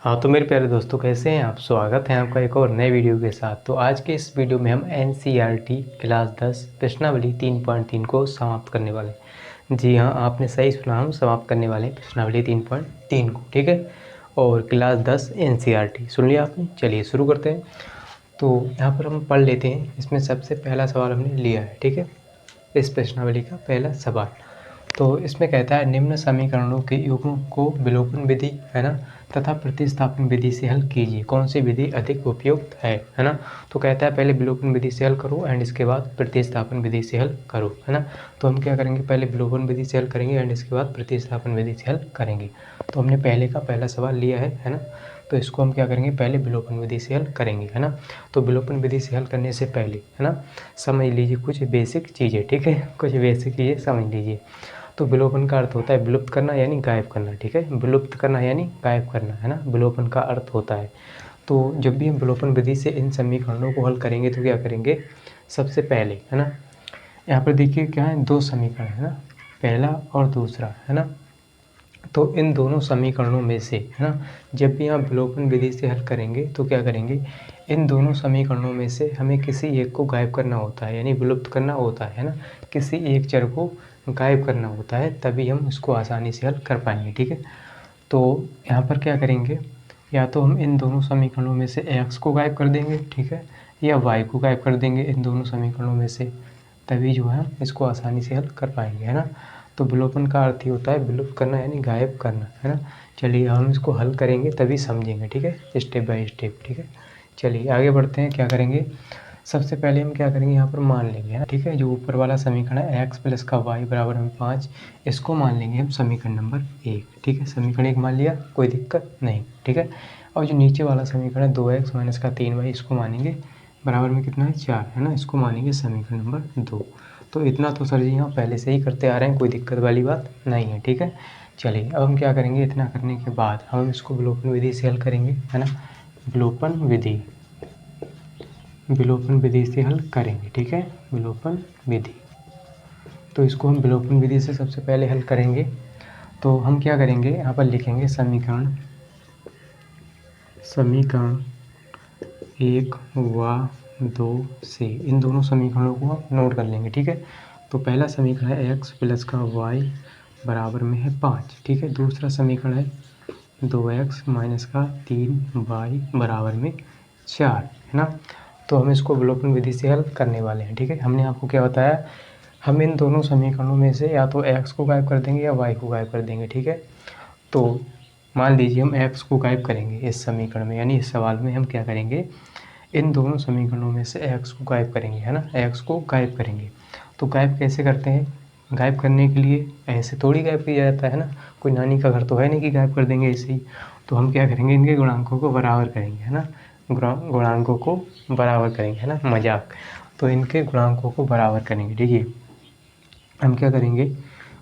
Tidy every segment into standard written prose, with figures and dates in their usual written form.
हाँ तो मेरे प्यारे दोस्तों, कैसे हैं आप। स्वागत है आपका एक और नए वीडियो के साथ। तो आज के इस वीडियो में हम एनसीईआरटी क्लास 10 प्रश्नावली 3.3 को समाप्त करने वाले हैं। जी हाँ, आपने सही सुना, हम समाप्त करने वाले हैं प्रश्नावली 3.3 को। ठीक है, और क्लास 10 एनसीईआरटी सुन लिया आपने। चलिए शुरू करते हैं। तो यहाँ पर हम पढ़ लेते हैं। इसमें सबसे पहला सवाल हमने लिया है। ठीक है, इस प्रश्नावली का पहला सवाल। तो इसमें कहता है निम्न समीकरणों के युग्म को विलोपन विधि है ना तथा प्रतिस्थापन विधि से हल कीजिए। कौन सी विधि अधिक उपयुक्त है ना। तो कहता है पहले विलोपन विधि से हल करो एंड इसके बाद प्रतिस्थापन विधि से हल करो, है ना। तो हम क्या करेंगे, पहले विलोपन विधि से हल करेंगे एंड इसके बाद प्रतिस्थापन विधि से हल करेंगे। तो हमने पहले का पहला सवाल लिया है ना। तो इसको हम क्या करेंगे, पहले विलोपन विधि से हल करेंगे, है ना। तो विलोपन विधि से हल करने से पहले, है ना, समझ लीजिए कुछ बेसिक चीज़ें। ठीक है, कुछ बेसिक चीज़ें समझ लीजिए। तो विलोपन का अर्थ होता है विलुप्त करना यानी गायब करना। ठीक है, विलुप्त करना यानी गायब करना, है ना, विलोपन का अर्थ होता है। तो जब भी हम विलोपन विधि से इन समीकरणों को हल करेंगे तो क्या करेंगे, सबसे पहले, है ना, यहाँ पर देखिए क्या है, दो समीकरण है ना, पहला और दूसरा, है ना। तो इन दोनों समीकरणों में से, है ना, जब भी आप विलोपन विधि से हल करेंगे तो क्या करेंगे, इन दोनों समीकरणों में से हमें किसी एक को गायब करना होता है यानी विलुप्त करना होता है ना। किसी एक चर को गायब करना होता है, तभी हम इसको आसानी से हल कर पाएंगे। ठीक है, तो यहाँ पर क्या करेंगे, या तो हम इन दोनों समीकरणों में से x को गायब कर देंगे, ठीक है, या y को गायब कर देंगे इन दोनों समीकरणों में से, तभी जो है इसको आसानी से हल कर पाएंगे, है ना। तो विलोपन का अर्थ ही होता है विलुप्त करना यानी गायब करना, है ना। चलिए हम इसको हल करेंगे तभी समझेंगे, ठीक है, स्टेप बाय स्टेप। ठीक है, चलिए आगे बढ़ते हैं। क्या करेंगे, सबसे पहले हम क्या करेंगे, यहाँ पर मान लेंगे, है ना, ठीक है, जो ऊपर वाला समीकरण है x प्लस का y बराबर में 5, इसको मान लेंगे हम समीकरण नंबर 1। ठीक है, समीकरण 1 मान लिया, कोई दिक्कत नहीं। ठीक है, और जो नीचे वाला समीकरण है 2x माइनस का 3y, इसको मानेंगे बराबर में कितना है 4, है ना, इसको मानेंगे समीकरण नंबर 2। तो इतना तो सर जी हाँ पहले से ही करते आ रहे हैं, कोई दिक्कत वाली बात नहीं है। ठीक है, चलिए अब हम क्या करेंगे, इतना करने के बाद हम इसको विलोपन विधि से हल करेंगे, है ना। विलोपन विधि से हल करेंगे। ठीक है, विलोपन विधि। तो इसको हम विलोपन विधि से सबसे पहले हल करेंगे। तो हम क्या करेंगे, यहाँ पर लिखेंगे समीकरण 1 व 2 से इन दोनों समीकरणों को हम नोट कर लेंगे। ठीक है, तो पहला समीकरण है x प्लस का y बराबर में है 5। ठीक है, दूसरा समीकरण है 2x माइनस का 3y बराबर में 4, है ना। तो हम इसको विलोपन विधि से हल करने वाले हैं। ठीक है, हमने आपको क्या बताया, हम इन दोनों समीकरणों में से या तो x को गायब कर देंगे या y को गायब कर देंगे। ठीक है, तो मान लीजिए हम x को गायब करेंगे इस समीकरण में, यानी इस सवाल में हम क्या करेंगे, इन दोनों समीकरणों में से x को गायब करेंगे, है ना, x को गायब करेंगे। तो गायब कैसे करते हैं, गायब करने के लिए ऐसे थोड़ी गायब किया जाता है ना, कोई नानी का घर तो है नहीं कि गायब कर देंगे ऐसे ही। तो हम क्या करेंगे, इनके गुणांकों को बराबर करेंगे, है ना, गुणांकों को बराबर करेंगे, है ना, मजाक। तो इनके गुणांकों को बराबर करेंगे। देखिए हम क्या करेंगे,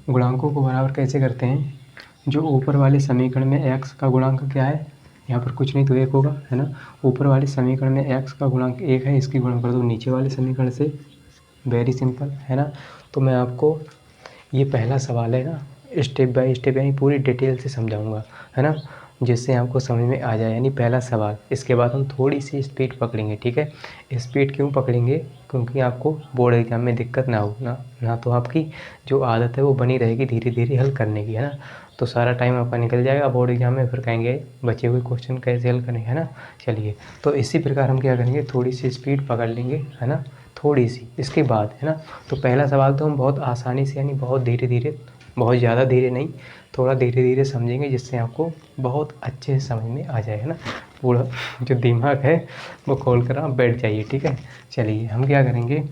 गुणांकों को बराबर कैसे करते हैं, जो ऊपर वाले समीकरण में x का गुणांक क्या है, यहाँ पर कुछ नहीं तो 1 होगा, है ना। ऊपर वाले समीकरण में x का गुणांक 1 है, इसकी गुणा कर दो नीचे वाले समीकरण से, वेरी सिंपल, है ना। तो मैं आपको ये पहला सवाल है ना स्टेप बाय स्टेप यानी पूरी डिटेल से समझाऊंगा, है ना, जिससे आपको समझ में आ जाए। यानी पहला सवाल, इसके बाद हम थोड़ी सी स्पीड पकड़ेंगे। ठीक है, स्पीड क्यों पकड़ेंगे, क्योंकि आपको बोर्ड एग्जाम में दिक्कत ना हो ना तो आपकी जो आदत है वो बनी रहेगी धीरे धीरे हल करने की, है ना। तो सारा टाइम आपका निकल जाएगा बोर्ड एग्जाम में, फिर कहेंगे बचे हुए क्वेश्चन कैसे हल करें, है ना। चलिए, तो इसी प्रकार हम क्या करेंगे, थोड़ी सी स्पीड पकड़ लेंगे, है ना, थोड़ी सी। इसके बाद, है ना, तो पहला सवाल तो हम बहुत आसानी से यानी बहुत धीरे धीरे, बहुत ज़्यादा धीरे नहीं, थोड़ा धीरे धीरे समझेंगे, जिससे आपको बहुत अच्छे से समझ में आ जाए, है ना। पूरा जो दिमाग है वो खोल कर आप बैठ जाइए। ठीक है, चलिए हम क्या करेंगे,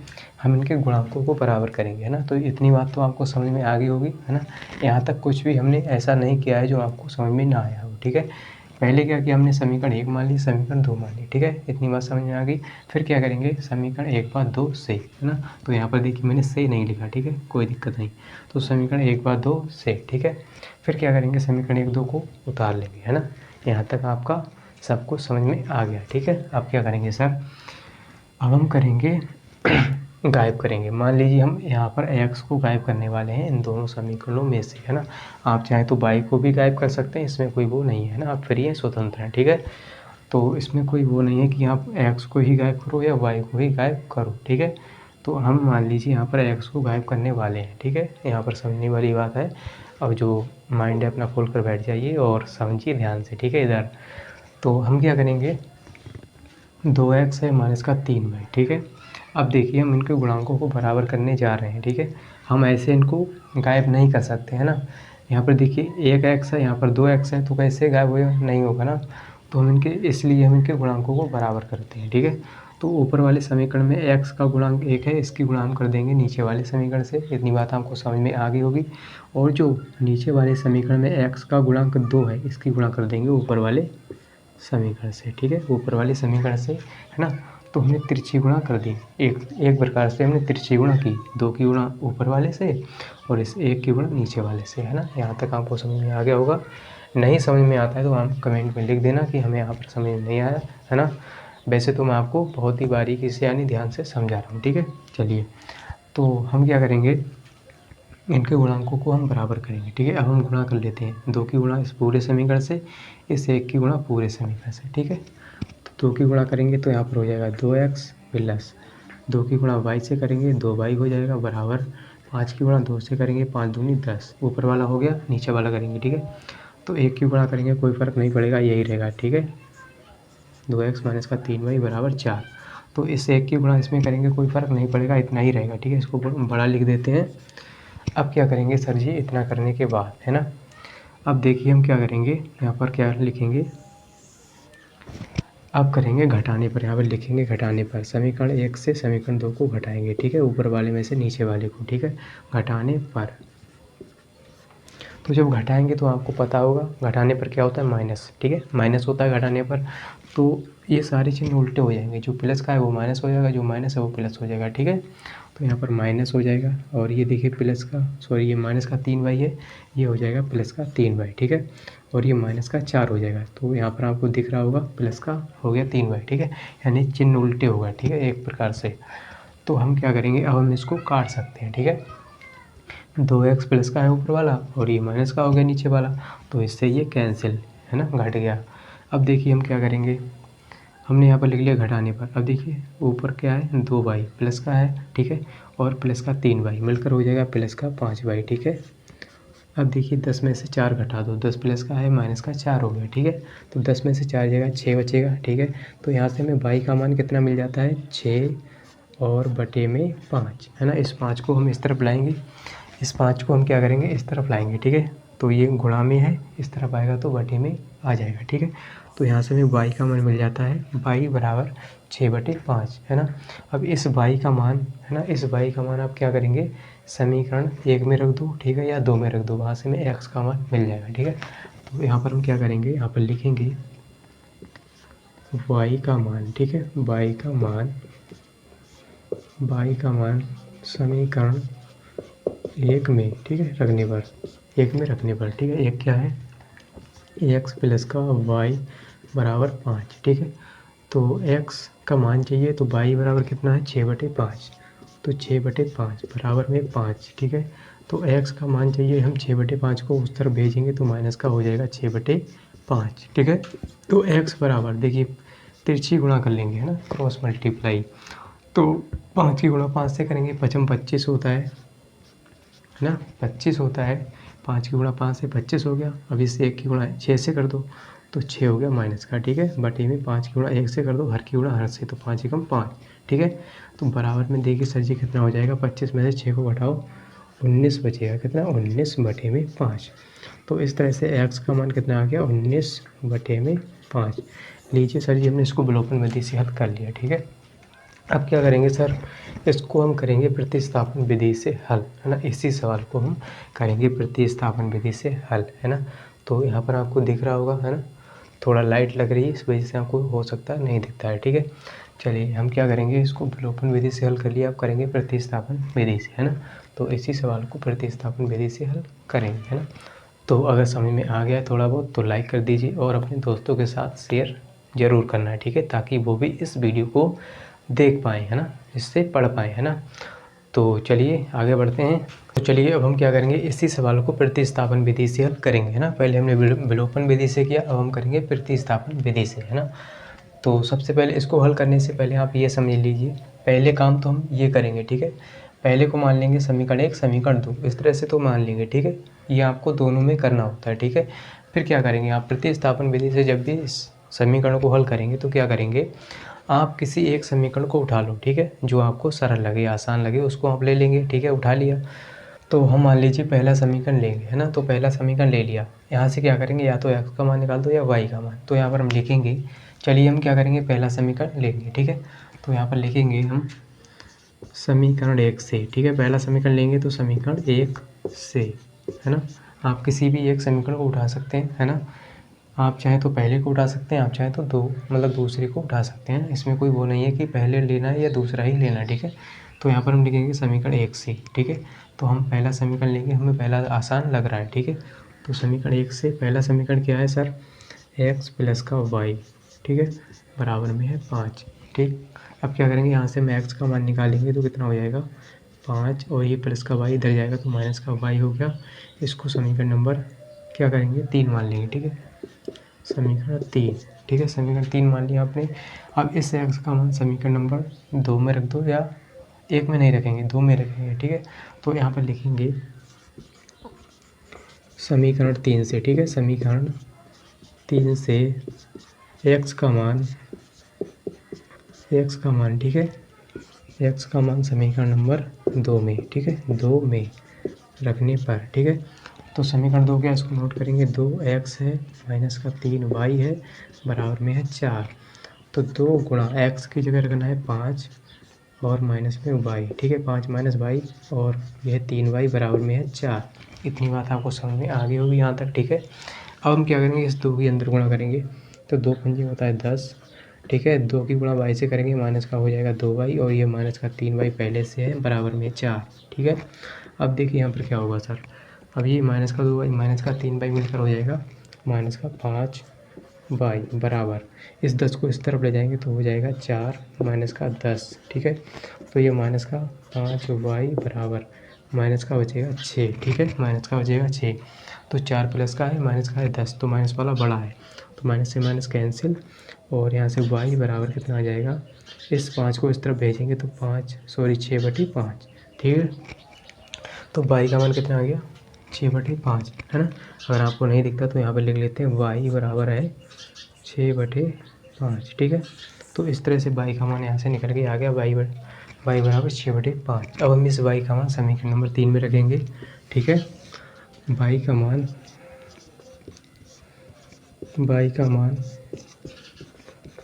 हम इनके गुणांकों को बराबर करेंगे, है ना। तो इतनी बात तो आपको समझ में आ गई होगी, है ना। यहाँ तक कुछ भी हमने ऐसा नहीं किया है जो आपको समझ में ना आया हो। ठीक है, पहले क्या किया हमने, समीकरण 1 मान ली, समीकरण 2 मान ली। ठीक है, इतनी बात समझ में आ गई। फिर क्या करेंगे, समीकरण 1 बार 2 से, है ना। तो यहाँ पर देखिए मैंने से नहीं लिखा, ठीक है, कोई दिक्कत नहीं। तो समीकरण 1 बार 2 से, ठीक है। फिर क्या करेंगे, समीकरण 1 2 को उतार लेंगे, है ना। यहाँ तक आपका सब कुछ समझ में आ गया। ठीक है, अब क्या करेंगे सर, अब हम करेंगे गायब करेंगे। मान लीजिए हम यहाँ पर x को गायब करने वाले हैं इन दोनों समीकरणों में से, है ना। आप चाहें तो y को भी गायब कर सकते हैं, इसमें कोई वो नहीं है ना, आप फ्री हैं, स्वतंत्र हैं, ठीक है। तो इसमें कोई वो नहीं है कि आप x को ही गायब करो या y को ही गायब करो, ठीक है। तो हम मान लीजिए यहाँ पर x को गायब करने वाले हैं, ठीक है। यहाँ पर समझने वाली बात है। अब जो माइंड है अपना खोल कर बैठ जाइए और समझिए ध्यान से, ठीक है। इधर तो हम क्या करेंगे, 2x है माइनस का 3y, ठीक है। अब देखिए हम इनके गुणांकों को बराबर करने जा रहे हैं, ठीक है। हम ऐसे इनको गायब नहीं कर सकते, है ना। यहाँ पर देखिए 1x है, यहाँ पर 2x है, तो कैसे गायब होगा, नहीं होगा ना। तो हम इनके इसलिए हम इनके गुणांकों को बराबर करते हैं, ठीक है। तो ऊपर वाले समीकरण में x का गुणांक 1 है, इसकी गुणा हम कर देंगे नीचे वाले समीकरण से। इतनी बात आपको समझ में आ गई होगी। और जो नीचे वाले समीकरण में x का गुणांक 2 है, इसकी गुणा कर देंगे ऊपर वाले समीकरण से, ठीक है, ऊपर वाले समीकरण से, है ना। तो हमने तिरछी गुणा कर दी, एक प्रकार से हमने तिरछी गुणा की, 2 की गुणा ऊपर वाले से और इस 1 की गुणा नीचे वाले से, है ना। यहाँ तक आपको समझ में आ गया होगा। नहीं समझ में आता है तो आप कमेंट में लिख देना कि हमें यहाँ पर समझ नहीं आया, है ना। वैसे तो मैं आपको बहुत ही बारीकी से यानी ध्यान से समझा रहा हूँ, ठीक है। चलिए, तो हम क्या करेंगे, इनके गुणांकों को हम बराबर करेंगे, ठीक है। अब हम गुणा कर लेते हैं, 2 की गुणा इस पूरे समीकरण से, इस 1 की गुणा पूरे समीकरण से, ठीक है। तो 2 की गुणा करेंगे तो यहाँ पर हो जाएगा 2x प्लस 2 की गुणा y से करेंगे 2y हो जाएगा बराबर 5 की गुणा 2 से करेंगे 5 दूनी 10, ऊपर वाला हो गया, नीचे वाला करेंगे, ठीक है। तो 1 की गुणा करेंगे कोई फ़र्क नहीं पड़ेगा, यही रहेगा, ठीक है। 2x माइनस का 3y बराबर 4। तो इस 1 की गुणा इसमें करेंगे कोई फ़र्क नहीं पड़ेगा, इतना ही रहेगा, ठीक है। इसको बड़ा लिख देते हैं। अब क्या करेंगे सर जी, इतना करने के बाद, है ना। अब देखिए हम क्या करेंगे, यहाँ पर क्या लिखेंगे, अब करेंगे घटाने पर, यहाँ पर लिखेंगे घटाने पर, समीकरण 1 से समीकरण 2 को घटाएंगे, ठीक है, ऊपर वाले में से नीचे वाले को, ठीक है, घटाने पर। तो जब घटाएंगे तो आपको पता होगा घटाने पर क्या होता है, माइनस, ठीक है, माइनस होता है घटाने पर। तो ये सारे चिन्ह उल्टे हो जाएंगे, जो प्लस का है वो माइनस हो जाएगा, जो माइनस है वो प्लस हो जाएगा, ठीक है। तो यहाँ पर माइनस हो जाएगा और ये देखिए प्लस का, सॉरी ये माइनस का 3y है, ये हो जाएगा प्लस का 3y, ठीक है। और ये माइनस का 4 हो जाएगा, तो यहाँ पर आपको दिख रहा होगा प्लस का हो गया 3y, ठीक है, यानी चिन्ह उल्टे होगा, ठीक है, एक प्रकार से। तो हम क्या करेंगे, अब हम इसको काट सकते हैं, ठीक है। 2x प्लस का है ऊपर वाला और ये माइनस का हो गया नीचे वाला, तो इससे ये कैंसिल, है ना, घट गया। अब देखिए हम क्या करेंगे, हमने यहाँ पर लिख लिया घटाने पर। अब देखिए ऊपर क्या है, 2y प्लस का है, ठीक है, और प्लस का 3y मिलकर हो जाएगा प्लस का 5y, ठीक है। अब देखिए 10 में से 4 घटा दो, 10 प्लस का है माइनस का 4 हो गया, ठीक है। तो 10 में से 4 जाएगा 6 बचेगा, ठीक है। तो यहाँ से हमें y का मान कितना मिल जाता है, 6 और बटे में 5, है ना। इस 5 को हम इस तरफ लाएंगे, इस 5 को हम क्या करेंगे, इस तरफ लाएंगे, ठीक है। तो ये गुणा में है, इस तरफ आएगा तो बटे में आ जाएगा, ठीक है। तो यहाँ से हमें y का मान मिल जाता है, y बराबर 6/5, है ना। अब इस y का मान, है ना, इस y का मान आप क्या करेंगे, समीकरण 1 में रख दो, ठीक है, या 2 में रख दो, वहाँ से हमें x का मान मिल जाएगा, ठीक है। तो यहाँ पर हम क्या करेंगे, यहाँ पर लिखेंगे y का मान, ठीक है, y का मान समीकरण 1 में, ठीक है, रखने पर, 1 में रखने पर, ठीक है। एक क्या है, x प्लस का y बराबर 5, ठीक है। तो x का मान चाहिए तो y बराबर कितना है, 6/5, तो 6/5 बराबर में 5, ठीक है। तो x का मान चाहिए, हम 6/5 को उस तरफ भेजेंगे तो माइनस का हो जाएगा 6/5, ठीक है। तो x बराबर देखिए तिरछी गुणा कर लेंगे, है ना, क्रॉस मल्टीप्लाई। तो 5 की गुणा 5 से करेंगे, 5 25 होता है ना, 25 होता है, 5 की गुणा 5 से 25 हो गया। अब इससे 1 की गुणा 6 से कर दो तो 6 हो गया माइनस का, ठीक है, बटे में 5 की गुणा 1 से कर दो, हर की गुणा हर से, तो 5 एकम 5, ठीक है। तो बराबर में देखिए सर जी कितना हो जाएगा, 25 में से 6 को घटाओ 19 बचेगा, कितना, 19 बटे में 5। तो इस तरह से x का मान कितना आ गया, 19 बटे में 5। लीजिए सर जी हमने इसको विलोपन विधि से हल कर लिया, ठीक है। अब क्या करेंगे सर, इसको हम करेंगे प्रतिस्थापन विधि से हल, है ना। इसी सवाल को हम करेंगे प्रतिस्थापन विधि से हल, है ना। तो यहाँ पर आपको दिख रहा होगा, है ना, थोड़ा लाइट लग रही है, इस वजह से आपको हो सकता है नहीं दिखता है, ठीक है। चलिए हम क्या करेंगे, इसको विलोपन विधि से हल कर लिया, आप करेंगे प्रतिस्थापन विधि से, है ना। तो इसी सवाल को प्रतिस्थापन विधि से हल करेंगे, है ना। तो अगर समझ में आ गया थोड़ा बहुत तो लाइक कर दीजिए और अपने दोस्तों के साथ शेयर ज़रूर करना है, ठीक है, ताकि वो भी इस वीडियो को देख पाएँ, है ना। जिससे पढ़ पाएँ, है ना। तो चलिए आगे बढ़ते हैं। तो चलिए अब हम क्या करेंगे, इसी सवाल को प्रतिस्थापन विधि से हल करेंगे, है ना। पहले हमने विलोपन विधि से किया, अब हम करेंगे प्रतिस्थापन विधि से, है ना। तो सबसे पहले इसको हल करने से पहले आप ये समझ लीजिए, पहले काम तो हम ये करेंगे, ठीक है। पहले को मान लेंगे समीकरण 1 समीकरण 2, इस तरह से तो मान लेंगे, ठीक है। ये आपको दोनों में करना होता है, ठीक है। फिर क्या करेंगे, आप प्रतिस्थापन विधि से जब भी इस समीकरण को हल करेंगे तो क्या करेंगे, आप किसी एक समीकरण को उठा लो, ठीक है। जो आपको सरल लगे, आसान लगे, उसको आप ले लेंगे, ठीक है। उठा लिया तो हम मान लीजिए पहला समीकरण लेंगे, है ना। तो पहला समीकरण ले लिया, यहाँ से क्या करेंगे, या तो x का मान निकाल दो या y का मान। तो यहाँ पर हम लिखेंगे, चलिए हम क्या करेंगे, पहला समीकरण लेंगे, ठीक है। तो यहाँ पर लिखेंगे हम समीकरण 1 से, ठीक है। पहला समीकरण लेंगे तो समीकरण 1 से, है ना। आप किसी भी एक समीकरण को उठा सकते हैं, है ना। आप चाहें तो पहले को उठा सकते हैं, आप चाहें तो दूसरे को उठा सकते हैं। इसमें कोई वो नहीं है कि पहले लेना है या दूसरा ही लेना है, ठीक है। तो यहाँ पर हम लिखेंगे समीकरण 1 से, ठीक है। तो हम पहला समीकरण लेंगे, हमें पहला आसान लग रहा है, ठीक है। तो समीकरण 1 से पहला समीकरण क्या है सर, x प्लस का y, ठीक है, बराबर में है 5, ठीक। अब क्या करेंगे, यहाँ से हम x का मान निकालेंगे तो कितना हो जाएगा 5, और ये प्लस का y इधर जाएगा तो माइनस का y हो गया। इसको समीकरण नंबर क्या करेंगे 3 मान लेंगे, ठीक है। समीकरण 3, ठीक है, समीकरण 3 मान लिया आपने। अब इस x का मान समीकरण नंबर 2 में रख दो, या 1 में नहीं रखेंगे, 2 में रखेंगे, ठीक है। तो यहाँ पर लिखेंगे समीकरण 3 से, ठीक है, समीकरण 3 से x का मान, ठीक है, x का मान समीकरण नंबर 2 में, ठीक है, 2 में रखने पर, ठीक है। तो समीकरण 2 क्या, इसको नोट करेंगे, 2x है माइनस का 3y है बराबर में है 4। तो 2 गुणा x की जगह रखना है 5 और माइनस में y, ठीक है, 5 माइनस y और यह 3y बराबर में है 4। इतनी बात आपको समझ में आ गई होगी यहाँ तक, ठीक है। अब हम क्या करेंगे, इस 2 के अंदर गुणा करेंगे, तो 2 पंजे होता है 10, ठीक है। 2 की गुणा y से करेंगे, माइनस का हो जाएगा 2y और ये माइनस का 3y पहले से है बराबर में 4, ठीक है। अब देखिए यहाँ पर क्या होगा सर, अब ये माइनस का 2y माइनस का 3y मिलकर हो जाएगा माइनस का 5y बराबर, इस 10 को इस तरफ ले जाएंगे तो हो जाएगा 4 माइनस का 10, ठीक है। तो ये माइनस का 5y बराबर माइनस का बचेगा 6, ठीक है, माइनस का बचेगा 6। तो 4 प्लस का है, माइनस का है 10, तो माइनस वाला बड़ा है, तो माइनस से माइनस कैंसिल, और यहाँ से y बराबर कितना आ जाएगा, इस 5 को इस तरफ भेजेंगे तो 6/5, ठीक है। तो y का मान कितना आ गया 6/5, है ना। अगर आपको नहीं दिखता तो यहाँ पर लिख लेते हैं y बराबर है 6/5, ठीक है। तो इस तरह से y का मान यहाँ से निकल के आ गया, y बराबर 6/5। अब हम इस y का मान समीकरण नंबर 3 में रखेंगे, ठीक है। y का मान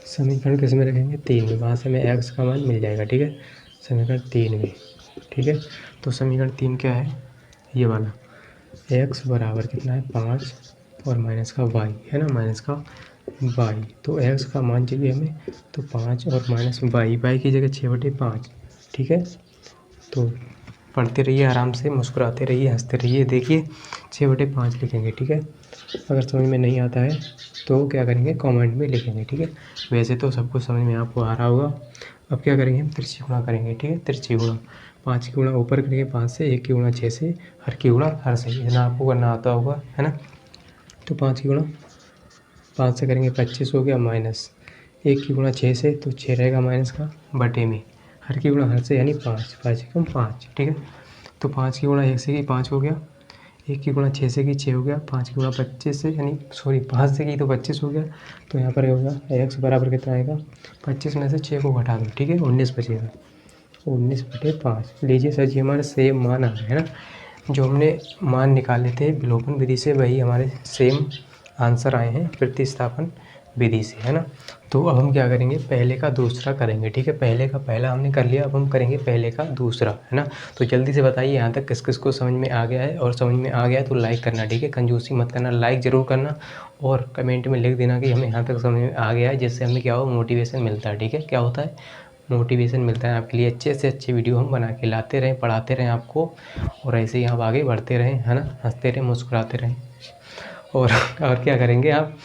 समीकरण किस में रखेंगे 3 में, वहाँ से हमें x का मान मिल जाएगा, ठीक है, समीकरण 3 में, ठीक है। तो समीकरण 3 क्या है, ये वाला, x बराबर कितना है 5 और माइनस का y, है ना, माइनस का y। तो x का मान चाहिए हमें, तो 5 और माइनस y की जगह 6/5, ठीक है। तो पढ़ते रहिए आराम से, मुस्कुराते रहिए, हंसते रहिए। देखिए 6/5 लिखेंगे, ठीक है। अगर समझ में नहीं आता है तो क्या करेंगे, कमेंट में लिखेंगे, ठीक है। वैसे तो सब कुछ समझ में आपको आ रहा होगा। अब क्या करेंगे, हम तिरछी गुणा करेंगे, ठीक है, तिरछी गुणा। 5 की गुणा ऊपर करेंगे 5 से, 1 की गुणा 6 से, हर की गुणा हर से, इतना आपको करना आता होगा, है ना। तो 5 की गुणा 5 से करेंगे 25 हो गया, माइनस 1 की गुणा 6 से, तो 6 रहेगा माइनस का बटे में, हर की गुणा हर से यानी 5, 5 एकम 5, ठीक है। तो 5 की गुणा 1 से की 5 हो गया, 1 की गुणा 6 से की 6 हो गया, 5 की गुणा 25 से यानी 5 से की तो 25 हो गया। तो यहाँ पर ये होगा x बराबर कितना आएगा, 25 में से 6 को घटा दो, ठीक है, 19 बचेगा, 19/5। लीजिए सर जी, हमारे सेम मान आ गए, है ना। जो हमने मान निकाले थे विलोपन विधि से, वही हमारे सेम आंसर आए हैं प्रतिस्थापन विधि से, है ना। तो अब हम क्या करेंगे, पहले का दूसरा करेंगे, ठीक है। पहले का पहला हमने कर लिया, अब हम करेंगे पहले का दूसरा, है ना। तो जल्दी से बताइए यहाँ तक किस किस को समझ में आ गया है, और समझ में आ गया है तो लाइक करना, ठीक है, कंजूसी मत करना, लाइक ज़रूर करना, और कमेंट में लिख देना कि हमें यहाँ तक समझ में आ गया है, जिससे हमें क्या हो, मोटिवेशन मिलता है, ठीक है। क्या होता है, मोटिवेशन मिलता है आपके लिए, अच्छे से अच्छे वीडियो हम बना के लाते रहें, पढ़ाते रहें आपको, और ऐसे ही आप आगे बढ़ते रहें, है ना, हंसते रहें, मुस्कुराते रहें। और क्या करेंगे आप,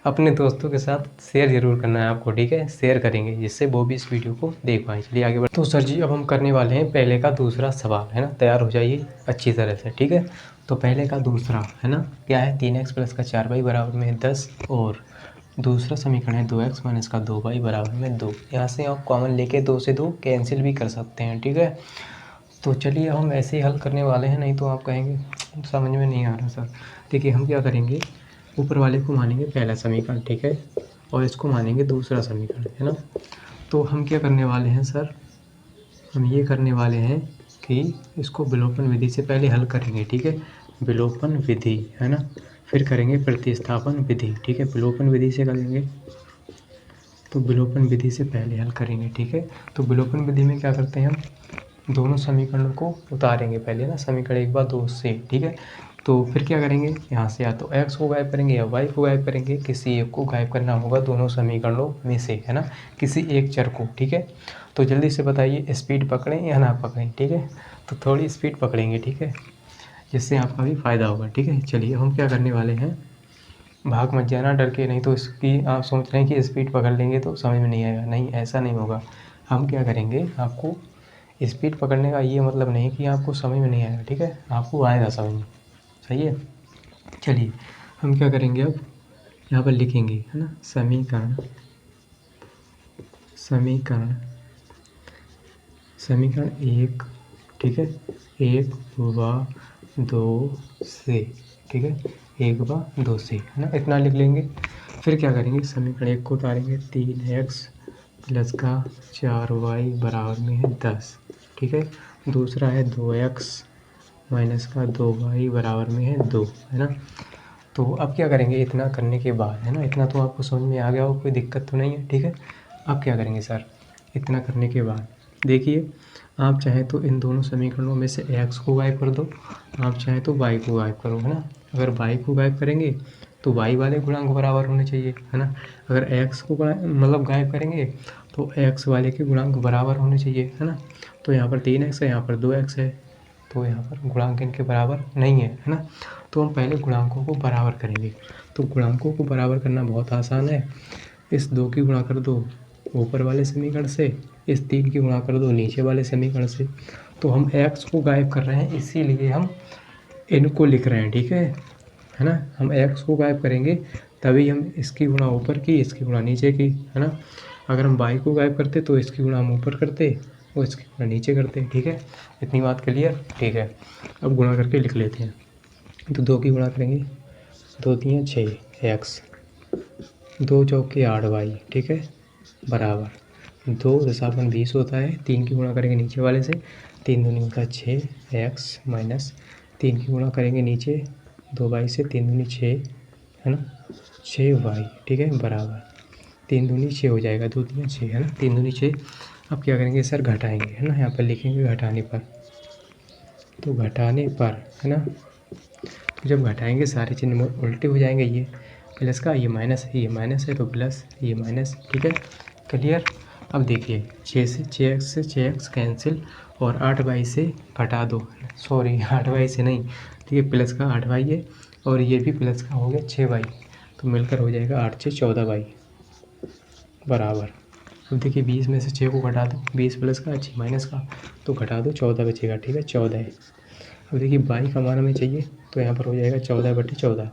अपने दोस्तों के साथ शेयर ज़रूर करना है आपको, ठीक है, शेयर करेंगे जिससे वो भी इस वीडियो को देख पाएँ। चलिए आगे बढ़। तो सर जी अब हम करने वाले हैं पहले का दूसरा सवाल, है ना, तैयार हो जाइए अच्छी तरह से, ठीक है। तो पहले का दूसरा है ना, क्या है, 3x प्लस का 4y बराबर में 10 और दूसरा समीकरण है 2x माइनस का 2y बराबर में 2। यहाँ से आप कॉमन लेके 2 से 2 कैंसिल भी कर सकते हैं, ठीक है। तो चलिए हम ऐसे ही हल करने वाले हैं, नहीं तो आप कहेंगे समझ में नहीं आ रहा सर। देखिए हम क्या करेंगे, ऊपर वाले को मानेंगे पहला समीकरण, ठीक है, और इसको मानेंगे दूसरा समीकरण, है ना। तो हम क्या करने वाले हैं सर, हम ये करने वाले हैं कि इसको विलोपन विधि से पहले हल करेंगे, ठीक है, विलोपन विधि, है ना, फिर करेंगे प्रतिस्थापन विधि, ठीक है। विलोपन विधि से करेंगे, तो विलोपन विधि से पहले हल करेंगे, ठीक है। तो विलोपन विधि में क्या करते हैं, हम दोनों समीकरणों को उतारेंगे पहले ना, समीकरण एक बार 2 से, ठीक है। तो फिर क्या करेंगे, यहाँ से या तो x को गायब करेंगे या y को गायब करेंगे, किसी एक को गायब करना होगा दोनों समीकरणों में से, है ना, किसी एक चर को, ठीक है। तो जल्दी से बताइए स्पीड पकड़ें या ना पकड़ें, ठीक है। तो थोड़ी स्पीड पकड़ेंगे, ठीक है, जिससे आपका भी फ़ायदा होगा, ठीक है। चलिए हम क्या करने वाले हैं, भाग मत जाना डर के, नहीं तो इसकी आप सोच रहे हैं कि स्पीड पकड़ लेंगे तो समझ में नहीं आएगा, नहीं ऐसा नहीं होगा। हम क्या करेंगे, आपको स्पीड पकड़ने का ये मतलब नहीं कि आपको समझ में नहीं आएगा, ठीक है, आपको आएगा समझ में, सही है। चलिए हम क्या करेंगे, अब यहाँ पर लिखेंगे, है ना, समीकरण समीकरण समीकरण एक, ठीक है, एक व दो से, ठीक है, एक व दो से, है ना, इतना लिख लेंगे। फिर क्या करेंगे, समीकरण एक को उतारेंगे, 3x प्लस का 4y बराबर में है 10, ठीक है। दूसरा है 2x माइनस का 2y बराबर में है 2, है ना। तो अब क्या करेंगे, इतना करने के बाद, है ना, इतना तो आपको समझ में आ गया हो, कोई दिक्कत तो नहीं है, ठीक है। अब क्या करेंगे सर, इतना करने के बाद देखिए, आप चाहें तो इन दोनों समीकरणों में से x को गायब कर दो, आप चाहें तो y को गायब करो, है ना। अगर y को गायब करेंगे तो y वाले गुणांक बराबर होने चाहिए, है ना। अगर x को मतलब गायब करेंगे तो x वाले के गुणांक बराबर होने चाहिए, है ना। तो यहाँ पर 3x है, यहाँ पर 2x है, तो यहाँ पर गुणांक इनके बराबर नहीं है ना। तो हम पहले गुणांकों को बराबर करेंगे। तो गुणांकों को बराबर करना बहुत आसान है, इस 2 की गुणा कर दो ऊपर वाले समीकरण से, इस 3 की गुणा कर दो नीचे वाले समीकरण से। तो हम x को गायब कर रहे हैं, इसीलिए हम इनको लिख रहे हैं, ठीक है ना। हम x को गायब करेंगे तभी हम इसकी गुणा ऊपर की, इसकी गुणा नीचे की, है ना। अगर हम y को गायब करते तो इसकी गुणा हम ऊपर करते और इसकी गुणा नीचे करते, ठीक है। इतनी बात क्लियर, ठीक है। अब गुणा करके लिख लेते हैं। तो 2 की गुणा करेंगे, 2 तियाँ 6 x, 2 चौके 8y, ठीक है, बराबर 2 दशापन 20 होता है। 3 की गुणा करेंगे नीचे वाले से, 3 दूनी होता है 6x माइनस 3 की गुणा करेंगे नीचे 2y से, 3 दूनी 6, है ना, 6y, ठीक है, बराबर 3 दूनी 6 हो जाएगा, 2 तियाँ 6, है ना, 3 दूनी 6। अब क्या करेंगे सर, घटाएंगे, है ना, यहाँ पर लिखेंगे घटाने पर, तो घटाने पर, है ना, तो जब घटाएंगे सारे चिन्ह उल्टे हो जाएंगे, ये प्लस का ये माइनस है, ये माइनस है तो प्लस, ये माइनस, ठीक है, क्लियर। अब देखिए 6 से 6x से 6x कैंसिल और 8y से घटा दो, सॉरी 8y से नहीं, ठीक है, प्लस का 8y है और ये भी प्लस का हो गया 6y, तो मिलकर हो जाएगा 8 से 14y बराबर। अब देखिए 20 में से 6 को घटा दो, 20 प्लस का 6 माइनस का, तो घटा दो 14 बचेगा, ठीक है, 14 है। अब देखिए y का मान हमें चाहिए, तो यहाँ पर हो जाएगा 14/14,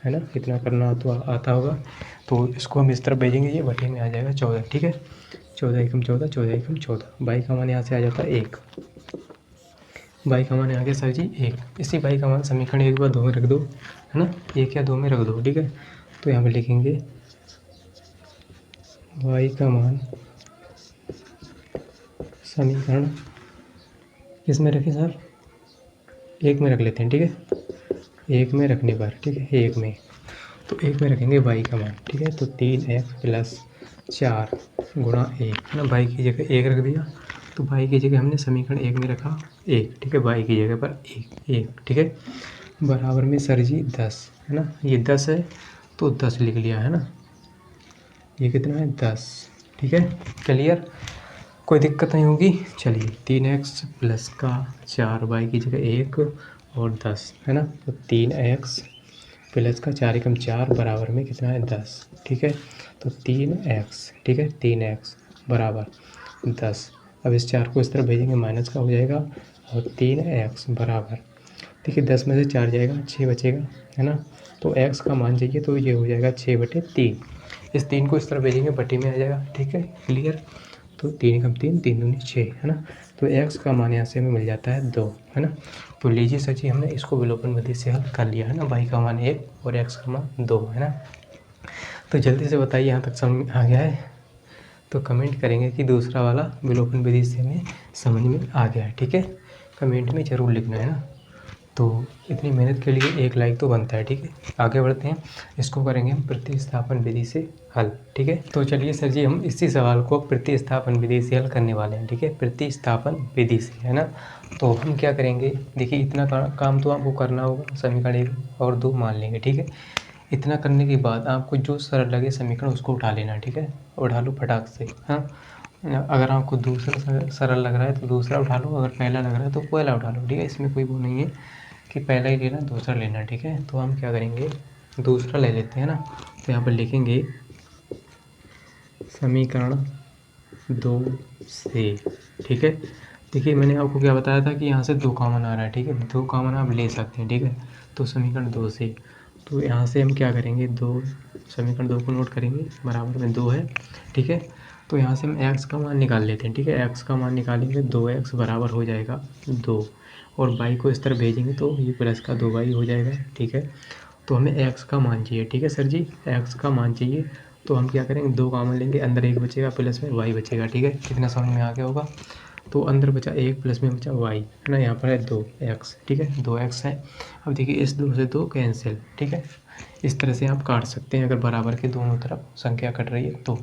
है ना, इतना करना तो आता होगा। तो इसको हम इस तरफ भेजेंगे, ये बटे में आ जाएगा 14, ठीक है, 14 एकम 14, 14 एकम 14, y का मान यहाँ से आ जाता है 1, y का मान आ गया सर जी 1। इसी y का मान समीकरण 1 व 2 में रख दो, है ना, 1 या 2 में रख दो, ठीक है। तो यहाँ पर लिखेंगे y का मान समीकरण किस में रखें सर, 1 में रख लेते हैं, ठीक है, 1 में रखने पर, ठीक है, 1 में, तो 1 में रखेंगे y का मान, ठीक है। तो 3x प्लस 4 गुणा 1, है ना, y की जगह 1 रख दिया, तो y की जगह हमने समीकरण 1 में रखा 1, ठीक है, y की जगह पर 1, ठीक है, बराबर में सर जी 10, है ना, ये 10 है तो 10 लिख लिया, है ना, ये कितना है 10, ठीक है, क्लियर, कोई दिक्कत नहीं होगी। चलिए 3x प्लस का 4y की जगह 1 और 10, है ना, तो 3x प्लस का 4 एकम 4 बराबर में कितना है 10। ठीक है, तो 3x, ठीक है 3x बराबर 10। अब इस 4 को इस तरफ भेजेंगे, माइनस का हो जाएगा और 3x बराबर, देखिए 10 में से 4 जाएगा 6 बचेगा, है ना। तो x का मान चाहिए तो ये हो जाएगा 6/3। इस 3 को इस तरफ भेजेंगे, बटे में आ जाएगा। ठीक है, क्लियर। तो 3 एकम 3, 3 दूनी 6, है ना। तो x का मान यहाँ से हमें मिल जाता है 2, है ना। तो लीजिए सर जी, हमने इसको विलोपन विधि से हल कर लिया है ना। y का मान 1 और x का मान 2, है ना। तो जल्दी से बताइए यहाँ तक समझ में आ गया है? तो कमेंट करेंगे कि दूसरा वाला विलोपन विधि से हमें समझ में आ गया है। ठीक है, कमेंट में ज़रूर लिखना, है ना। तो इतनी मेहनत के लिए एक लाइक तो बनता है। ठीक है, आगे बढ़ते हैं। इसको करेंगे हम प्रतिस्थापन विधि से हल। ठीक है, तो चलिए सर जी, हम इसी सवाल को प्रतिस्थापन विधि से हल करने वाले हैं। ठीक है, प्रतिस्थापन विधि से, है ना। तो हम क्या करेंगे, देखिए इतना काम तो आपको करना होगा। समीकरण 1 और 2 मान लेंगे। ठीक है, इतना करने के बाद आपको जो सरल लगे समीकरण उसको उठा लेना। ठीक है, उठा लो फटाक से। हाँ, अगर आपको दूसरा सरल लग रहा है तो दूसरा उठा लो, अगर पहला लग रहा है तो पहला उठा लो। ठीक है, इसमें कोई वो नहीं है कि पहला ही लेना दूसरा लेना। ठीक है, तो हम क्या करेंगे, दूसरा ले लेते हैं ना। तो यहाँ पर लिखेंगे समीकरण 2 से। ठीक है, देखिए मैंने आपको क्या बताया था कि यहाँ से 2 कॉमन आ रहा है। ठीक है, 2 कॉमन आप ले सकते हैं। ठीक है, तो समीकरण 2 से, तो यहाँ से हम क्या करेंगे, समीकरण 2 को नोट करेंगे, बराबर में 2 है। ठीक है, तो यहाँ से हम x का मान निकाल लेते हैं। ठीक है, x का मान निकालेंगे, 2x बराबर हो जाएगा 2, और y को इस तरफ भेजेंगे तो ये प्लस का 2y हो जाएगा। ठीक है, तो हमें x का मान चाहिए। ठीक है सर जी, x का मान चाहिए, तो हम क्या करेंगे, 2 कॉमन लेंगे, अंदर 1 बचेगा, प्लस में y बचेगा। ठीक है, कितना समझ में आ गया होगा। तो अंदर बचा 1, प्लस में बचा y, है ना। यहाँ पर है 2x। ठीक है, 2x है। अब देखिए इस 2 से 2 कैंसिल। ठीक है, इस तरह से आप काट सकते हैं, अगर बराबर के दोनों तरफ संख्या कट रही है तो।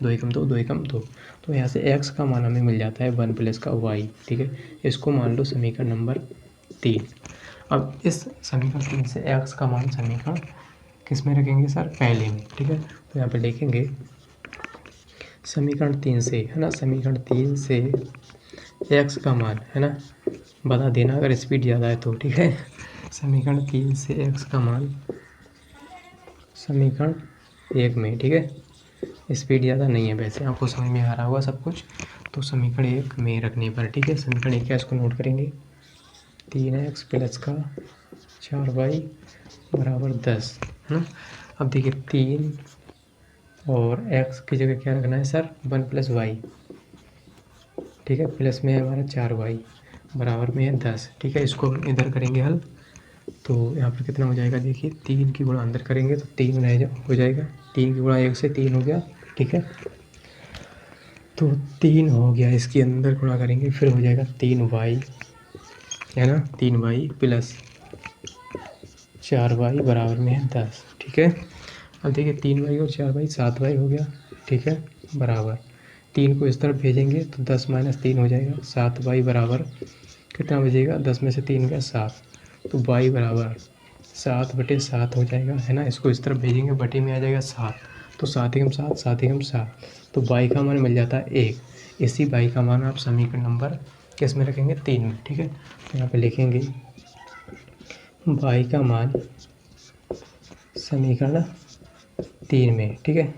2 एकम 2, 2 एकम 2। तो यहाँ से x का मान हमें मिल जाता है 1 प्लस का y। ठीक है, इसको मान लो समीकरण नंबर 3। अब इस समीकरण 3 से x का मान समीकरण किस में रखेंगे सर, पहले में। ठीक है, तो यहाँ पे लिखेंगे समीकरण 3 से, है ना, समीकरण 3 से x का मान, है ना, बता देना अगर स्पीड ज़्यादा है तो। ठीक है, समीकरण 3 से x का मान समीकरण 1 में। ठीक है, स्पीड ज़्यादा नहीं है, वैसे आपको समझ में आ रहा होगा सब कुछ। तो समीकरण 1 में रखने पर, ठीक है, समीकरण 1 का इसको नोट करेंगे, 3x प्लस का 4y बराबर 10, है ना। अब देखिए 3 और x की जगह क्या रखना है सर, 1 प्लस वाई। ठीक है, प्लस में है हमारा 4y बराबर में है 10। ठीक है, इसको हम इधर करेंगे हल, तो यहाँ पर कितना हो जाएगा, देखिए 3 की गुणा अंदर करेंगे तो 3 हो जाएगा, 3 की गुणा 1 से 3 हो गया। ठीक है, तो 3 हो गया, इसके अंदर गुणा करेंगे फिर हो जाएगा 3y, है ना, 3y प्लस 4y बराबर में है 10। ठीक है, अब देखिए 3y और 4y 7y हो गया। ठीक है, बराबर 3 को इस तरफ भेजेंगे तो 10 माइनस 3 हो जाएगा, 7y बराबर कितना बचेगा, 10 में से 3 गया 7, तो y बराबर 7/7 हो जाएगा, है ना। इसको इस तरफ भेजेंगे, बटे में आ जाएगा 7, तो 7 एकम 7, 7 एकम 7, तो y का मान मिल जाता है 1। इसी y का मान आप समीकरण नंबर किस में रखेंगे, 3 में। ठीक है, तो यहाँ पे लिखेंगे y का मान समीकरण 3 में। ठीक है,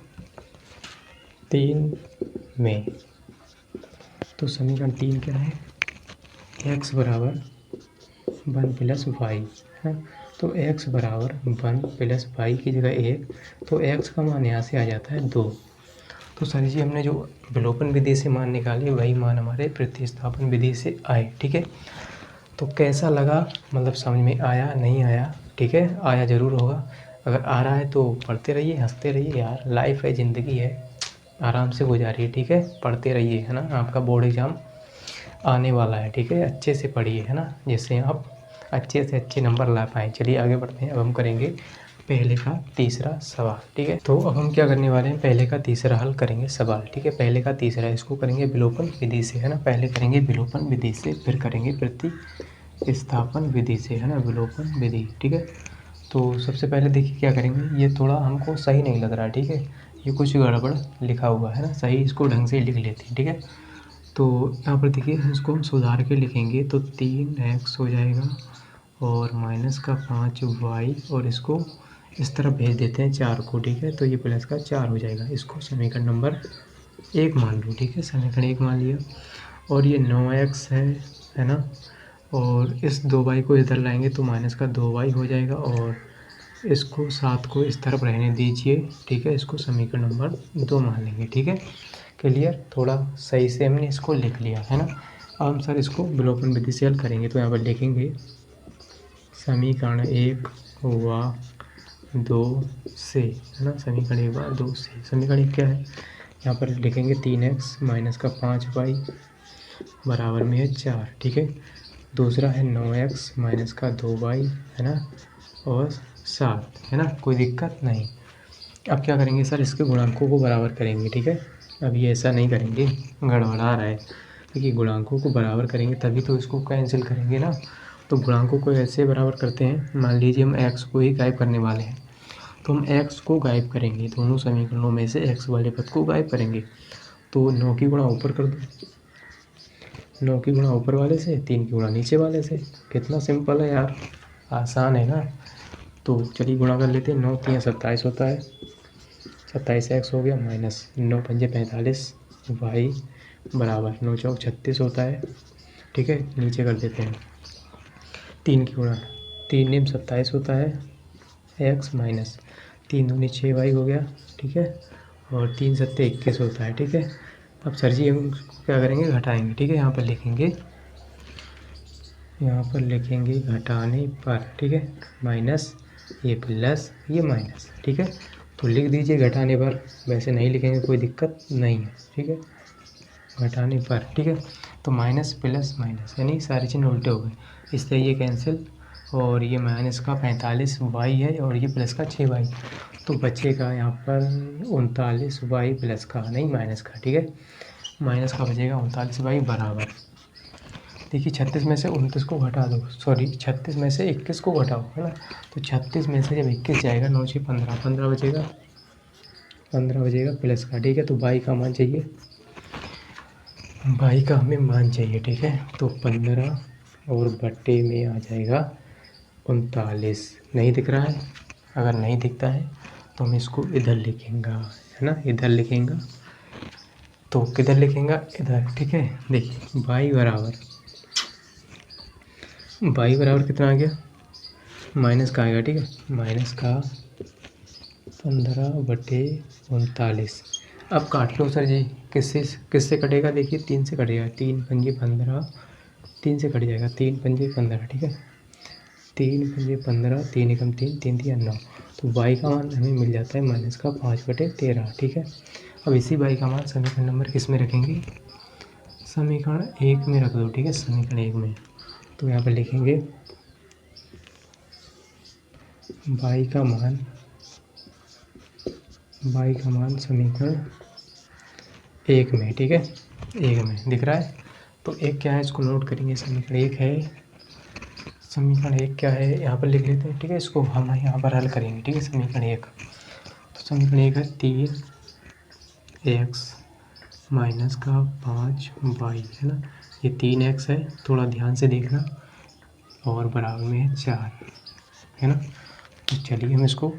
3 में, तो समीकरण 3 क्या है, x बराबर 1 प्लस वाई, है। तो x बराबर 1 प्लस वाई की जगह 1, तो x का मान यहाँ से आ जाता है 2। तो सर जी हमने जो विलोपन विधि से मान निकाले वही मान हमारे प्रतिस्थापन विधि से आए। ठीक है, तो कैसा लगा, मतलब समझ में आया नहीं आया। ठीक है, आया ज़रूर होगा। अगर आ रहा है तो पढ़ते रहिए, हंसते रहिए यार, लाइफ है, ज़िंदगी है, आराम से गुजारिए। ठीक है, पढ़ते रहिए, है ना। आपका बोर्ड एग्ज़ाम आने वाला है। ठीक है, अच्छे से पढ़िए, है ना, जिससे आप अच्छे से अच्छे नंबर ला पाएँ। चलिए आगे बढ़ते हैं, अब हम करेंगे पहले का तीसरा सवाल। ठीक है, तो अब हम क्या करने वाले हैं, पहले का तीसरा हल करेंगे सवाल। ठीक है, पहले का तीसरा, इसको करेंगे विलोपन विधि से, है ना। पहले करेंगे विलोपन विधि से, फिर करेंगे प्रतिस्थापन विधि से, है ना, विलोपन विधि। ठीक है, तो सबसे पहले देखिए क्या करेंगे, ये थोड़ा हमको सही नहीं लग रहा। ठीक है, ये कुछ गड़बड़ लिखा हुआ है ना, सही इसको ढंग से लिख लेते हैं। ठीक है, तो यहाँ पर देखिए इसको हम सुधार के लिखेंगे तो 3x हो जाएगा और माइनस का 5y, और इसको इस तरफ भेज देते हैं 4 को, ठीक है। तो ये प्लस का 4 हो जाएगा, इसको समीकरण नंबर 1 मान लो, ठीक है। समीकरण 1 मान लिया। और ये 9x है ना, और इस 2y को इधर लाएंगे तो माइनस का 2y हो जाएगा, और इसको 7 को इस तरफ रहने दीजिए, ठीक है। इसको समीकरण नंबर 2 मान लेंगे, ठीक है। क्लियर, थोड़ा सही से हमने इसको लिख लिया है ना। अब हम सर इसको विलोपन विधि से हल करेंगे, तो यहाँ पर लिखेंगे समीकरण 1 हुआ 2 से, है ना। समीकरण 1 हुआ 2 से। समीकरण 1 क्या है, यहाँ पर लिखेंगे 3x माइनस का 5y बराबर में है 4, ठीक है। दूसरा है 9x माइनस का 2y, है ना, और 7, है ना। कोई दिक्कत नहीं। अब क्या करेंगे सर, इसके गुणांकों को बराबर करेंगे, ठीक है। अब ये ऐसा नहीं करेंगे, गड़बड़ा रहा है। देखिए गुणांकों को बराबर करेंगे तभी तो इसको कैंसिल करेंगे ना। तो गुणांकों को ऐसे बराबर करते हैं, मान लीजिए हम x को ही गायब करने वाले हैं, तो हम x को गायब करेंगे, दोनों समीकरणों में से x वाले पद को गायब करेंगे। तो 9 की गुणा ऊपर कर दो, 9 की गुणा ऊपर वाले से, 3 की गुणा नीचे वाले से। कितना सिंपल है यार, आसान है ना। तो चलिए गुणा कर लेते हैं। 9 3 27 होता है, 27x हो गया, माइनस 9 पंजे 45 y बराबर 9 चौक 36 होता है, ठीक है। नीचे कर देते हैं 3 की गुणा, 3 निम 27 होता है x माइनस 3 दूनी 6y हो गया, ठीक है। और 3 सत्ते 21 होता है, ठीक है। अब सर जी हम क्या करेंगे, घटाएंगे, ठीक है। यहाँ पर लिखेंगे घटाने पर, ठीक है। माइनस ये प्लस ये माइनस, ठीक है। तो लिख दीजिए घटाने पर, वैसे नहीं लिखेंगे कोई दिक्कत नहीं है, ठीक है। घटाने पर, ठीक है। तो माइनस प्लस माइनस, यानी सारी चीज़ उल्टे हो गए, इसलिए ये कैंसिल। और ये माइनस का 45y है, और ये प्लस का 6y, तो बचेगा यहाँ पर 39y प्लस का, नहीं माइनस का, ठीक है। माइनस का बचेगा 39y बराबर, देखिए 36 में से 29 को घटा दो, सॉरी 36 में से 21 को घटाओ, है ना। तो 36 में से जब 21 जाएगा, 9 6 15, 15 बचेगा, 15 बचेगा प्लस का, ठीक है। तो y का मान चाहिए, y का हमें मान चाहिए, ठीक है। तो 15 और बट्टे में आ जाएगा 39। नहीं दिख रहा है, अगर नहीं दिखता है तो हम इसको इधर लिखेंगे, है ना, इधर लिखेंगे। तो किधर लिखेंगे, इधर, ठीक है। देखिए y बराबर कितना आ गया, माइनस का आएगा, ठीक है। माइनस का 15/39। अब काट लो सर जी, किससे कटेगा, देखिए 3 से कटेगा, 3 पंजे 15, 3 से कट जाएगा, 3 पंजे 15, ठीक है। 3 पंजे 15, 3 एकम 3, 3 दिया 9। तो y का मान हमें मिल जाता है माइनस का 5/13, ठीक है। अब इसी y का मान समीकरण नंबर किस में रखेंगे, समीकरण 1 में रख दो, ठीक है। समीकरण 1 में, तो यहाँ पर लिखेंगे y का मान समीकरण 1 में, ठीक है। 1 में दिख रहा है, तो 1 क्या है इसको नोट करेंगे। समीकरण 1 क्या है यहाँ पर लिख लेते हैं, ठीक है। इसको हम यहाँ पर हल करेंगे, ठीक है। समीकरण 1, तो समीकरण 1 है 3x माइनस का 5y, है ना। ये 3x है, थोड़ा ध्यान से देखना, और बराबर में है 4, है ना। तो चलिए हम इसको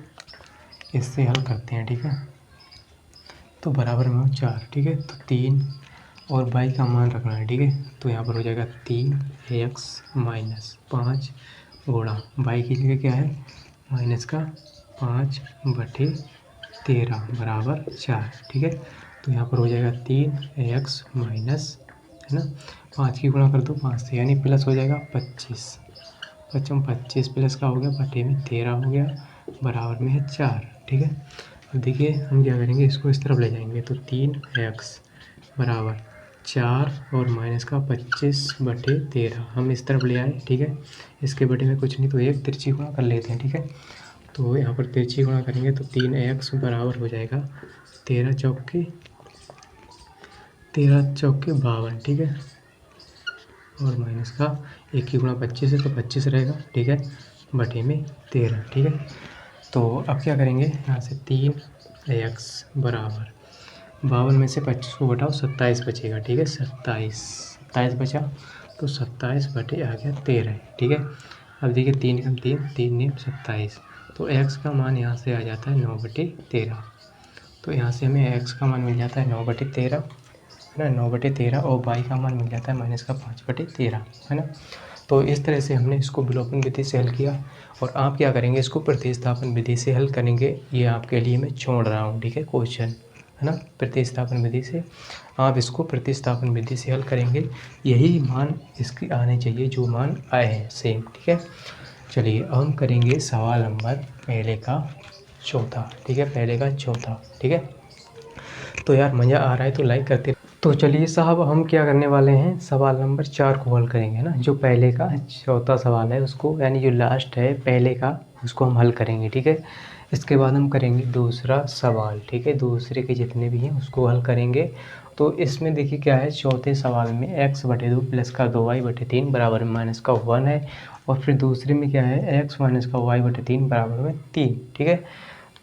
इससे हल करते हैं, ठीक है। तो बराबर में 4, ठीक है। तो 3 और y का मान रखना है, ठीक है। तो यहाँ पर हो जाएगा 3x माइनस 5 गुणा y की जगह क्या है, माइनस का 5/13 बराबर 4, ठीक है। तो यहाँ पर हो जाएगा 3x माइनस, है ना, 5 की गुणा कर दो 5 से, यानी प्लस हो जाएगा 25, 25 प्लस का हो गया, बटे में 13 हो गया, बराबर में है 4, ठीक है। अब देखिए हम क्या करेंगे, इसको इस तरफ ले जाएंगे, तो 3x बराबर 4 और माइनस का 25/13 हम इस तरफ ले आए, ठीक है। इसके बटे में कुछ नहीं, तो एक तिरछी गुणा कर लेते हैं, ठीक है। तो यहाँ पर तिरछी गुणा करेंगे तो 3x बराबर हो जाएगा 13 चौके 52, ठीक है। और माइनस का 1 की गुणा 25 है, तो 25 रहेगा, ठीक है, बटे में 13, ठीक है। तो अब क्या करेंगे, यहाँ से 3x बराबर 52 में से 25 को घटाओ, 27 बचेगा, ठीक है। 27 बचा, तो 27 बटे आ गया 13, ठीक है। अब देखिए 3 कम 3, 3 ने 27, तो x का मान यहाँ से आ जाता है 9/13। तो यहाँ से हमें x का मान मिल जाता है 9/13, है ना, 9/13, और y का मान मिल जाता है -5/13, है ना। तो इस तरह से हमने इसको विलोपन विधि से हल किया। और आप क्या करेंगे, इसको प्रतिस्थापन विधि से हल करेंगे। ये आपके लिए मैं छोड़ रहा हूँ, ठीक है, क्वेश्चन, है ना। प्रतिस्थापन विधि से आप इसको प्रतिस्थापन विधि से हल करेंगे, यही मान इसकी आने चाहिए जो मान आए हैं सेम, ठीक है। चलिए अब हम करेंगे सवाल नंबर पहले का चौथा, ठीक है, पहले का चौथा, ठीक है। तो यार मज़ा आ रहा है तो लाइक करते। तो चलिए साहब हम क्या करने वाले हैं, सवाल नंबर 4 को हल करेंगे ना। जो पहले का चौथा सवाल है उसको, यानी जो लास्ट है पहले का, उसको हम हल करेंगे, ठीक है। इसके बाद हम करेंगे दूसरा सवाल, ठीक है, दूसरे के जितने भी हैं उसको हल करेंगे। तो इसमें देखिए क्या है, चौथे सवाल में x/2 प्लस का 2y/3 बराबर में माइनस का 1 है। और फिर दूसरे में क्या है, x माइनस का y/3 बराबर में 3, ठीक है।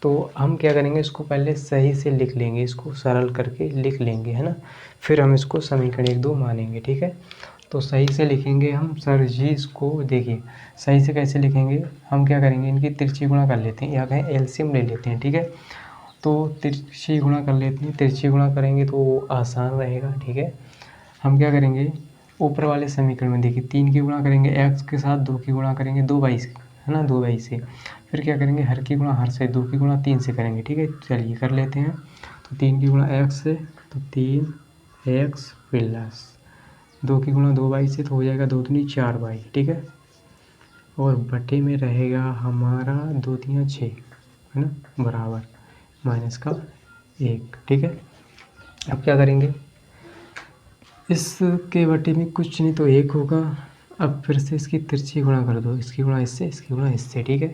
तो हम क्या करेंगे, इसको पहले सही से लिख लेंगे, इसको सरल करके लिख लेंगे, है ना। फिर हम इसको समीकरण 1 2 मानेंगे, ठीक है। तो सही से लिखेंगे हम। सर जी इसको देखिए सही से कैसे लिखेंगे, हम क्या करेंगे, इनकी तिरछी गुणा कर लेते हैं, या कहें एलसीएम ले लेते हैं, ठीक है। तो तिरछी गुणा कर लेते हैं, तिरछी गुणा करेंगे तो आसान रहेगा, ठीक है। हम क्या करेंगे, ऊपर वाले समीकरण में देखिए 3 की गुणा करेंगे x के साथ, 2 की गुणा करेंगे 2y से, है ना, 2y से। फिर क्या करेंगे, हर की गुणा हर से, 2 की गुणा 3 से करेंगे, ठीक है। चलिए कर लेते हैं। तो 3 की गुणा x से तो 3x प्लस 2 की गुणा 2y से तो हो जाएगा 2 दूनी 4y, ठीक है। और बटे में रहेगा हमारा 2 3 6, है ना, बराबर माइनस का 1, ठीक है। अब क्या करेंगे, इसके बटे में कुछ नहीं तो 1 होगा। अब फिर से इसकी तिरछी गुणा कर दो, इसकी गुणा इससे, इसकी गुणा इससे, ठीक है।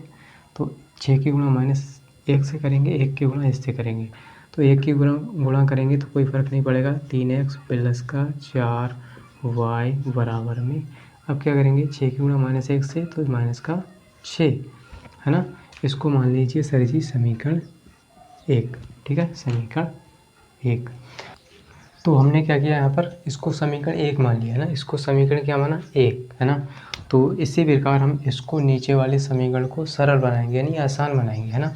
तो 6 की गुणा -1 से करेंगे, 1 की गुणा इससे करेंगे। तो 1 की गुणा करेंगे तो कोई फ़र्क नहीं पड़ेगा, 3x प्लस का 4y बराबर में। अब क्या करेंगे, 6 की गुणा -1 से तो माइनस का 6, है ना। इसको मान लीजिए सर जी समीकरण 1, ठीक है, समीकरण 1। तो हमने क्या किया यहाँ पर, इसको समीकरण 1 मान लिया, है ना, इसको समीकरण क्या माना 1, है ना। तो इसी प्रकार हम इसको नीचे वाले समीकरण को सरल बनाएंगे, यानी आसान बनाएंगे, है ना।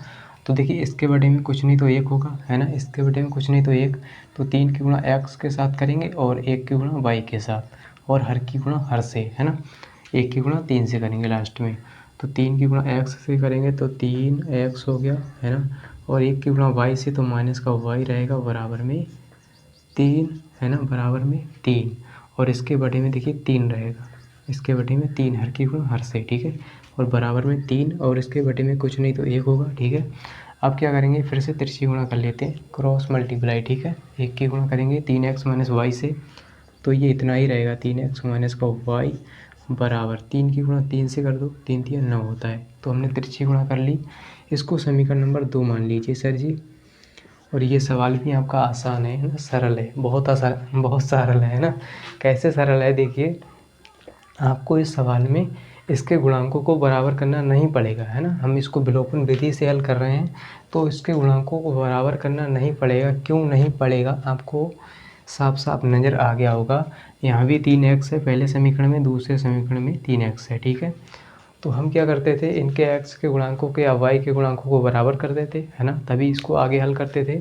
तो देखिए इसके बटे में कुछ नहीं तो 1 होगा, है ना, इसके बटे में कुछ नहीं तो 1। तो 3 की गुणा x के साथ करेंगे और 1 की गुणा y के साथ, और हर की गुणा हर से, है ना, 1 की गुणा 3 से करेंगे लास्ट में। तो 3 की गुणा x से करेंगे तो 3x हो गया, है ना। और 1 की गुणा y से तो माइनस का y रहेगा बराबर में 3, है ना, बराबर में 3। और इसके बटे में देखिए 3 रहेगा, इसके बटे में 3, हर की गुणा हर से, ठीक है। और बराबर में 3, और इसके बटे में कुछ नहीं तो 1 होगा, ठीक है। अब क्या करेंगे, फिर से तिरछी गुणा कर लेते हैं, क्रॉस मल्टीप्लाई, ठीक है। 1 की गुणा करेंगे 3x माइनस वाई से, तो ये इतना ही रहेगा, 3x माइनस का वाई बराबर 3 की गुणा 3 से कर दो, 3 3 9 होता है। तो हमने तिरछी गुणा कर ली, इसको समीकरण नंबर 2 मान लीजिए सर जी। और ये सवाल भी आपका आसान है ना, सरल है, बहुत आसान, बहुत सरल है ना। कैसे सरल है देखिए, आपको इस सवाल में इसके गुणांकों को बराबर करना नहीं पड़ेगा, है ना। हम इसको विलोपन विधि से हल कर रहे हैं, तो इसके गुणांकों को बराबर करना नहीं पड़ेगा। क्यों नहीं पड़ेगा, आपको साफ साफ नज़र आ गया होगा। यहाँ भी 3x है पहले समीकरण में, दूसरे समीकरण में 3x है, ठीक है। तो हम क्या करते थे, इनके x के गुणांकों के या y के गुणांकों को बराबर कर देते, है ना, तभी इसको आगे हल करते थे।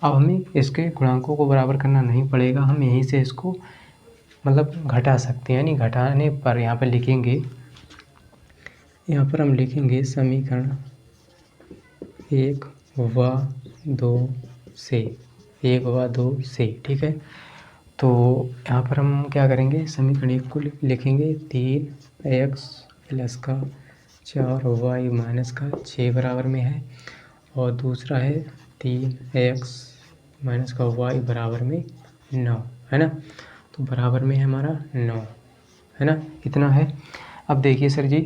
अब हमें इसके गुणांकों को बराबर करना नहीं पड़ेगा, हम यहीं से इसको मतलब घटा सकते हैं, यानी घटाने पर यहाँ पर लिखेंगे, यहाँ पर हम लिखेंगे समीकरण 1 व 2 से, 1 व 2 से, ठीक है। तो यहाँ पर हम क्या करेंगे, समीकरण 1 को लिखेंगे 3x प्लस का 4y माइनस का 6 बराबर में है, और दूसरा है 3x माइनस का y बराबर में 9, है ना। तो बराबर में है हमारा 9, है ना, इतना है। अब देखिए सर जी,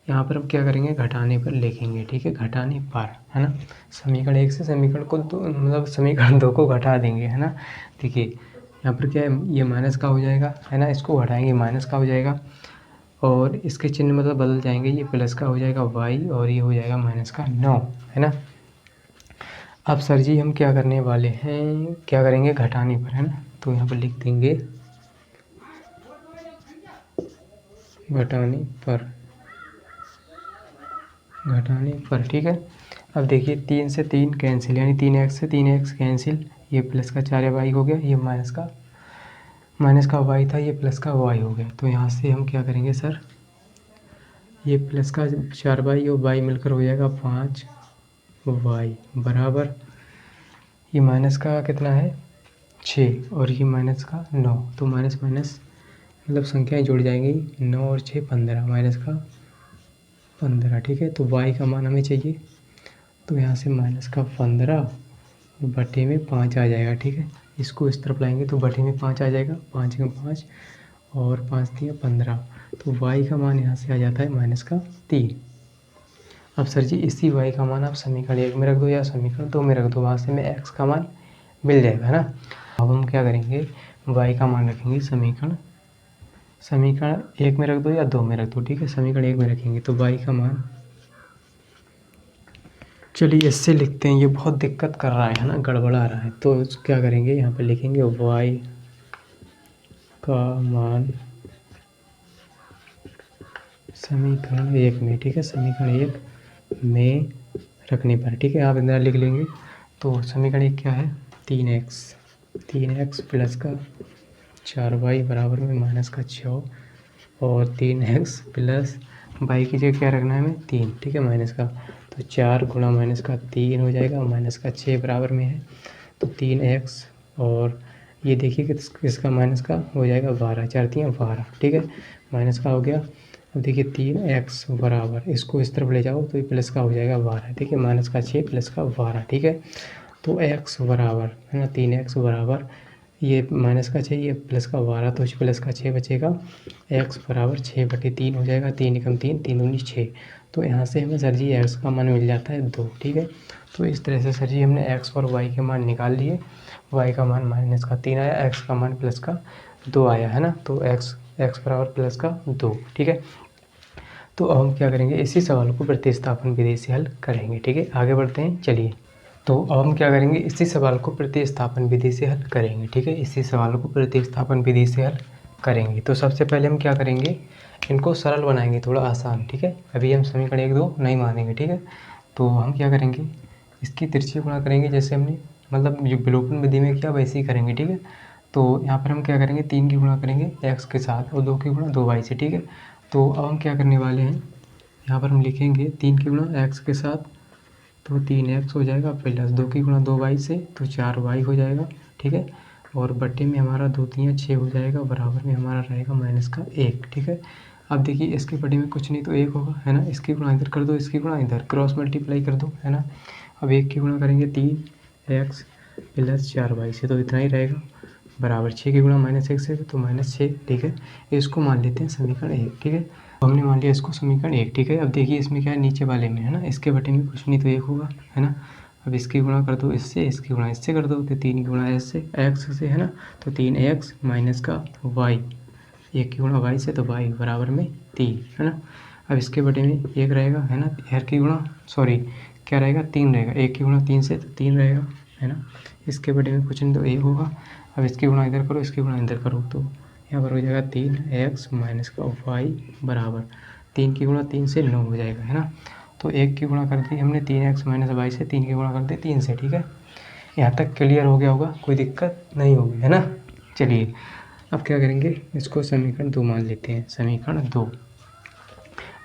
यहाँ पर हम क्या करेंगे, घटाने पर लिखेंगे, ठीक है, घटाने पर, है ना। समीकरण 1 से समीकरण को मतलब समीकरण 2 को घटा देंगे, है ना। देखिए यहाँ पर क्या है, ये माइनस का हो जाएगा, है ना, इसको घटाएंगे माइनस का हो जाएगा, और इसके चिन्ह मतलब बदल जाएंगे, ये प्लस का हो जाएगा y, और ये हो जाएगा माइनस का 9, है ना। अब सर जी हम क्या करने वाले हैं, क्या करेंगे घटाने पर, है ना। तो यहाँ पर लिख देंगे घटाने पर घटाने पर, ठीक है। अब देखिए 3 से 3 कैंसिल, यानी 3x से 3x कैंसिल, ये प्लस का 4y हो गया, ये माइनस का y था, ये प्लस का y हो गया। तो यहाँ से हम क्या करेंगे सर, ये प्लस का 4y और y मिलकर हो जाएगा 5y बराबर, ये माइनस का कितना है 6 और ये माइनस का 9, तो माइनस माइनस मतलब संख्याएं जुड़ जाएंगी, 9 और 6 15, माइनस का 15, ठीक है। तो y का मान हमें चाहिए, तो यहाँ से माइनस का 15 बटे में 5 आ जाएगा, ठीक है। इसको इस तरफ लाएंगे तो बटे में 5 आ जाएगा, 5 का 5 और 5 दिया 15, तो y का मान यहाँ से आ जाता है माइनस का 3। अब सर जी इसी y का मान आप समीकरण 1 में रख दो या समीकरण 2 में रख दो, वहाँ से हमें x का मान मिल जाएगा, है ना। अब हम क्या करेंगे, y का मान रखेंगे समीकरण 1 में रख दो या 2 में रख दो, ठीक है। समीकरण 1 में रखेंगे तो y का मान, चलिए इससे लिखते हैं, ये बहुत दिक्कत कर रहा है ना, गड़बड़ा रहा है। तो क्या करेंगे, यहाँ पे लिखेंगे y का मान समीकरण 1 में, ठीक है, समीकरण 1 में रखने पर, ठीक है। आप इधर लिख लेंगे तो समीकरण 1 क्या है, 3x प्लस का 4y बराबर में माइनस का 6 और 3x प्लस y की जगह क्या रखना है हमें 3, ठीक है, माइनस का, तो 4 गुणा माइनस का 3 हो जाएगा, माइनस का 6 बराबर में है, तो 3x और ये देखिए किसका माइनस का हो जाएगा 12, 4 3 12, ठीक है, माइनस का हो गया। अब देखिए 3x बराबर, इसको इस तरफ ले जाओ तो ये प्लस का हो जाएगा 12, ठीक है, माइनस का 6 प्लस का 12, ठीक है। तो x बराबर है ना, 3x बराबर, ये माइनस का 6 ये प्लस का 12, तो प्लस का 6 बचेगा, x बराबर 6/3 हो जाएगा, 3 एकम 3 3 दूनी 6, तो यहाँ से हमें सर जी x का मान मिल जाता है 2, ठीक है। तो इस तरह से सर जी हमने x और y के मान निकाल लिए, y का मान माइनस का 3 आया, x का मान प्लस का 2 आया, है ना। तो x बराबर प्लस का 2, ठीक है। तो अब हम क्या करेंगे, इसी सवाल को प्रतिस्थापन विधि से हल करेंगे, ठीक है। आगे बढ़ते हैं, चलिए। तो अब हम क्या करेंगे, इसी सवाल को प्रतिस्थापन विधि से हल करेंगे, ठीक है, इसी सवाल को प्रतिस्थापन विधि से हल करेंगे। तो सबसे पहले हम क्या करेंगे, इनको सरल बनाएंगे, थोड़ा आसान, ठीक है। अभी हम समीकरण 1 2 नहीं मानेंगे, ठीक है। तो हम क्या करेंगे, इसकी तिरछी गुणा करेंगे, जैसे हमने मतलब जो विलोपन विधि में किया वैसे ही करेंगे, ठीक है। तो यहाँ पर हम क्या करेंगे, 3 की गुणा करेंगे x के साथ और 2 की गुणा 2y से, ठीक है। तो अब हम क्या करने वाले हैं, यहाँ पर हम लिखेंगे 3 की गुणा x के साथ तो 3x हो जाएगा, प्लस 2 की गुणा 2y से तो 4y हो जाएगा, ठीक है। और बट्टे में हमारा 2 3 6 हो जाएगा, बराबर में हमारा रहेगा माइनस का 1, ठीक है। अब देखिए इसके बटे में कुछ नहीं तो 1 होगा, है ना। इसकी गुणा इधर कर दो, इसकी गुणा इधर, क्रॉस मल्टीप्लाई कर दो, है ना। अब 1 की गुणा करेंगे 3x प्लस 4y से तो इतना ही रहेगा, बराबर 6 की गुणा -1 से तो -6, ठीक है। इसको मान लेते हैं समीकरण 1, ठीक है। हमने मान लिया इसको समीकरण 1, ठीक है। अब देखिए इसमें क्या है, नीचे वाले में है ना, इसके बटे में कुछ नहीं तो 1 होगा, है ना। अब इसकी गुणा कर दो इससे, इसकी गुणा इससे कर दो, तो 3 की गुणा x से, है ना, तो 3x माइनस का y, 1 की गुणा y से तो y बराबर में 3, है ना। अब इसके बटे में 1 रहेगा, है ना, r की गुणा सॉरी क्या रहेगा 3 रहेगा, 1 की गुणा 3 से तो 3 रहेगा, है ना। इसके बटे में कुछ नहीं तो 1 होगा। अब इसकी गुणा इधर करो, इसकी गुणा इधर करो, तो यहाँ पर हो जाएगा 3x माइनस का y बराबर 3 की गुणा 3 से 9 हो जाएगा, है ना। तो 1 की गुणा कर दी हमने 3x माइनस y से, 3 की गुणा कर दी 3 से, ठीक है। यहाँ तक क्लियर हो गया होगा, कोई दिक्कत नहीं होगी, है ना। चलिए अब क्या करेंगे, इसको समीकरण 2 मान लेते हैं, समीकरण 2।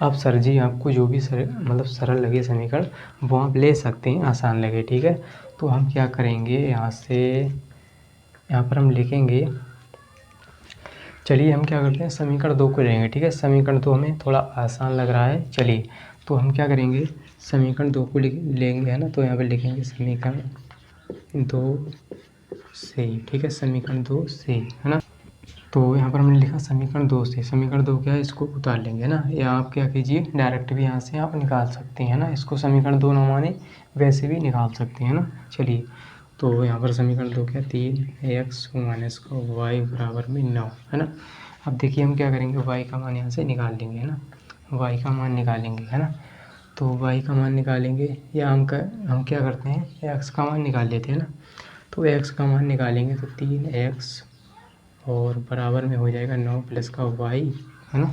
अब सर जी आपको जो भी सरल लगे समीकरण वो आप ले सकते हैं, आसान लगे, ठीक है। तो हम क्या करेंगे, यहाँ से यहाँ पर हम लिखेंगे, चलिए हम क्या करते हैं समीकरण 2 को लेंगे, ठीक है। समीकरण 2 हमें थोड़ा आसान लग रहा है, चलिए। तो हम क्या करेंगे, समीकरण 2 को लेंगे, है ना। तो यहाँ पर लिखेंगे समीकरण 2 से, ठीक है, समीकरण 2 से, है ना। तो यहाँ पर हमने लिखा समीकरण 2 से, समीकरण 2 क्या है, इसको उतार लेंगे, है ना। या आप क्या कीजिए, डायरेक्ट भी यहाँ से आप निकाल सकते हैं ना, इसको समीकरण 2 ना माने वैसे भी निकाल सकते हैं ना। चलिए तो यहाँ पर समीकरण 2 क्या, 3x माइनस का y बराबर में 9, है ना। अब देखिए हम क्या करेंगे, y का मान यहाँ से निकाल लेंगे, है ना, y का मान निकालेंगे, है ना। तो y का मान निकालेंगे या हम क्या करते हैं, x का मान निकाल लेते हैं ना। तो x का मान निकालेंगे तो 3x और बराबर में हो जाएगा 9 प्लस का y, है ना,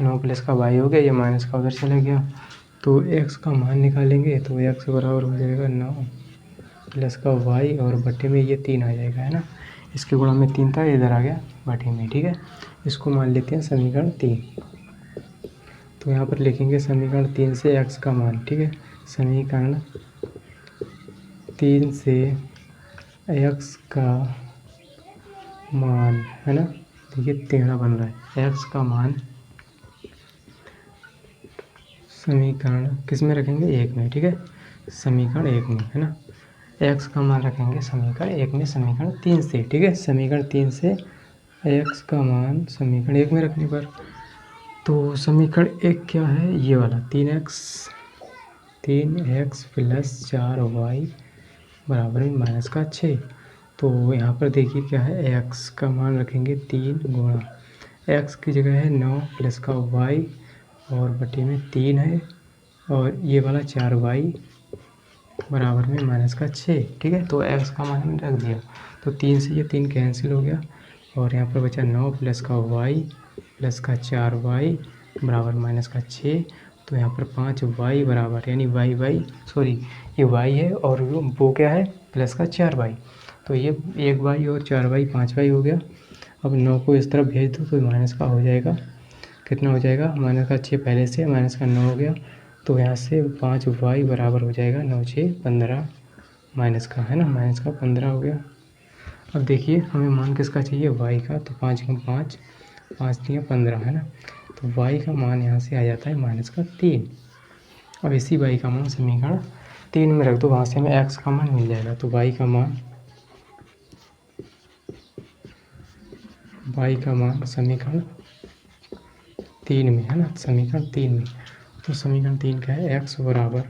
9 प्लस का y हो गया, ये माइनस का उधर चला गया, तो x का मान निकालेंगे तो x बराबर हो जाएगा 9 प्लस का y और बटे में ये 3 आ जाएगा, है ना। इसके गुणा में 3 था, इधर आ गया बटे में, ठीक है। इसको मान लेते हैं समीकरण 3। तो यहाँ पर लिखेंगे समीकरण 3 से x का मान, ठीक है। समीकरण 3 से x का मान, है ना। देखिए टेढ़ा बन रहा है। x का मान समीकरण किस में रखेंगे, 1 में, ठीक है। समीकरण 1 में, है ना। x का मान रखेंगे समीकरण 1 में, समीकरण 3 से, ठीक है। समीकरण 3 से x का मान समीकरण 1 में रखने पर, तो समीकरण 1 क्या है, ये वाला 3x प्लस 4y बराबर में माइनस का 6। तो यहाँ पर देखिए क्या है, x का मान रखेंगे 3 गुणा x की जगह है 9 प्लस का y और बटे में 3 है, और ये वाला 4y बराबर में माइनस का 6, ठीक है। तो x का मान हमने रख दिया, तो 3 से ये 3 कैंसिल हो गया, और यहाँ पर बचा 9 प्लस का y प्लस का 4y बराबर माइनस का 6। तो यहाँ पर 5y बराबर, यानी ये y है और वो क्या है, प्लस का 4y। तो ये 1y और 4y 5y हो गया। अब 9 को इस तरफ भेज दो तो माइनस का हो जाएगा, कितना हो जाएगा, माइनस का 6 पहले से, माइनस का 9 हो गया। तो यहाँ से 5y बराबर हो जाएगा 9 6 15 माइनस का, है ना, माइनस का 15 हो गया। अब देखिए हमें मान किसका चाहिए, y का। तो 5 कम 5, 5 3 15, है ना। तो y का मान यहाँ से आ जाता है माइनस का 3। अब इसी y का मान समीकरण 3 में रख दो, वहाँ से हमें x का मान मिल जाएगा। तो y का मान समीकरण 3 में, है ना, समीकरण 3 में। तो समीकरण 3 क्या है, x बराबर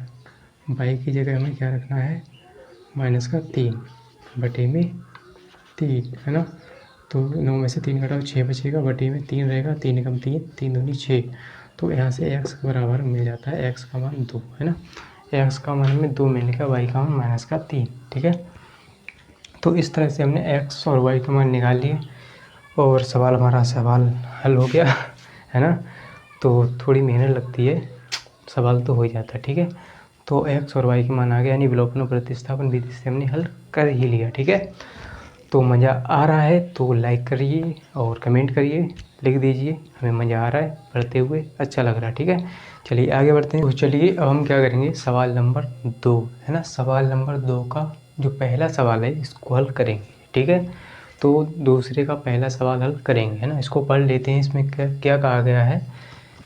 y की जगह हमें क्या रखना है, माइनस का 3 बटे में 3, है ना। तो 9 में से 3 घटाओ 6 बचेगा, बटे में 3 रहेगा, 3 कम 3, 3 दूनी 6। तो यहाँ से x बराबर मिल जाता है, x का मान 2, है ना। x का मान हमें 2 मिलने का, y का मान माइनस का 3, ठीक है। तो इस तरह से हमने x और y का मान निकाल लिए, और हमारा सवाल हल हो गया, है ना। तो थोड़ी मेहनत लगती है, सवाल तो हो ही जाता है, ठीक है। तो x और y के मान आ गया, यानी विलोपन और प्रतिस्थापन विधि से हमने हल कर ही लिया, ठीक है। तो मज़ा आ रहा है तो लाइक करिए और कमेंट करिए, लिख दीजिए हमें मज़ा आ रहा है पढ़ते हुए, अच्छा लग रहा है, ठीक है। चलिए आगे बढ़ते हैं। तो चलिए अब हम क्या करेंगे, सवाल नंबर 2, है ना। सवाल नंबर 2 का जो पहला सवाल है इसको हल करेंगे, ठीक है। तो दूसरे का पहला सवाल हल करेंगे, है ना। इसको पढ़ लेते हैं, इसमें क्या कहा गया है,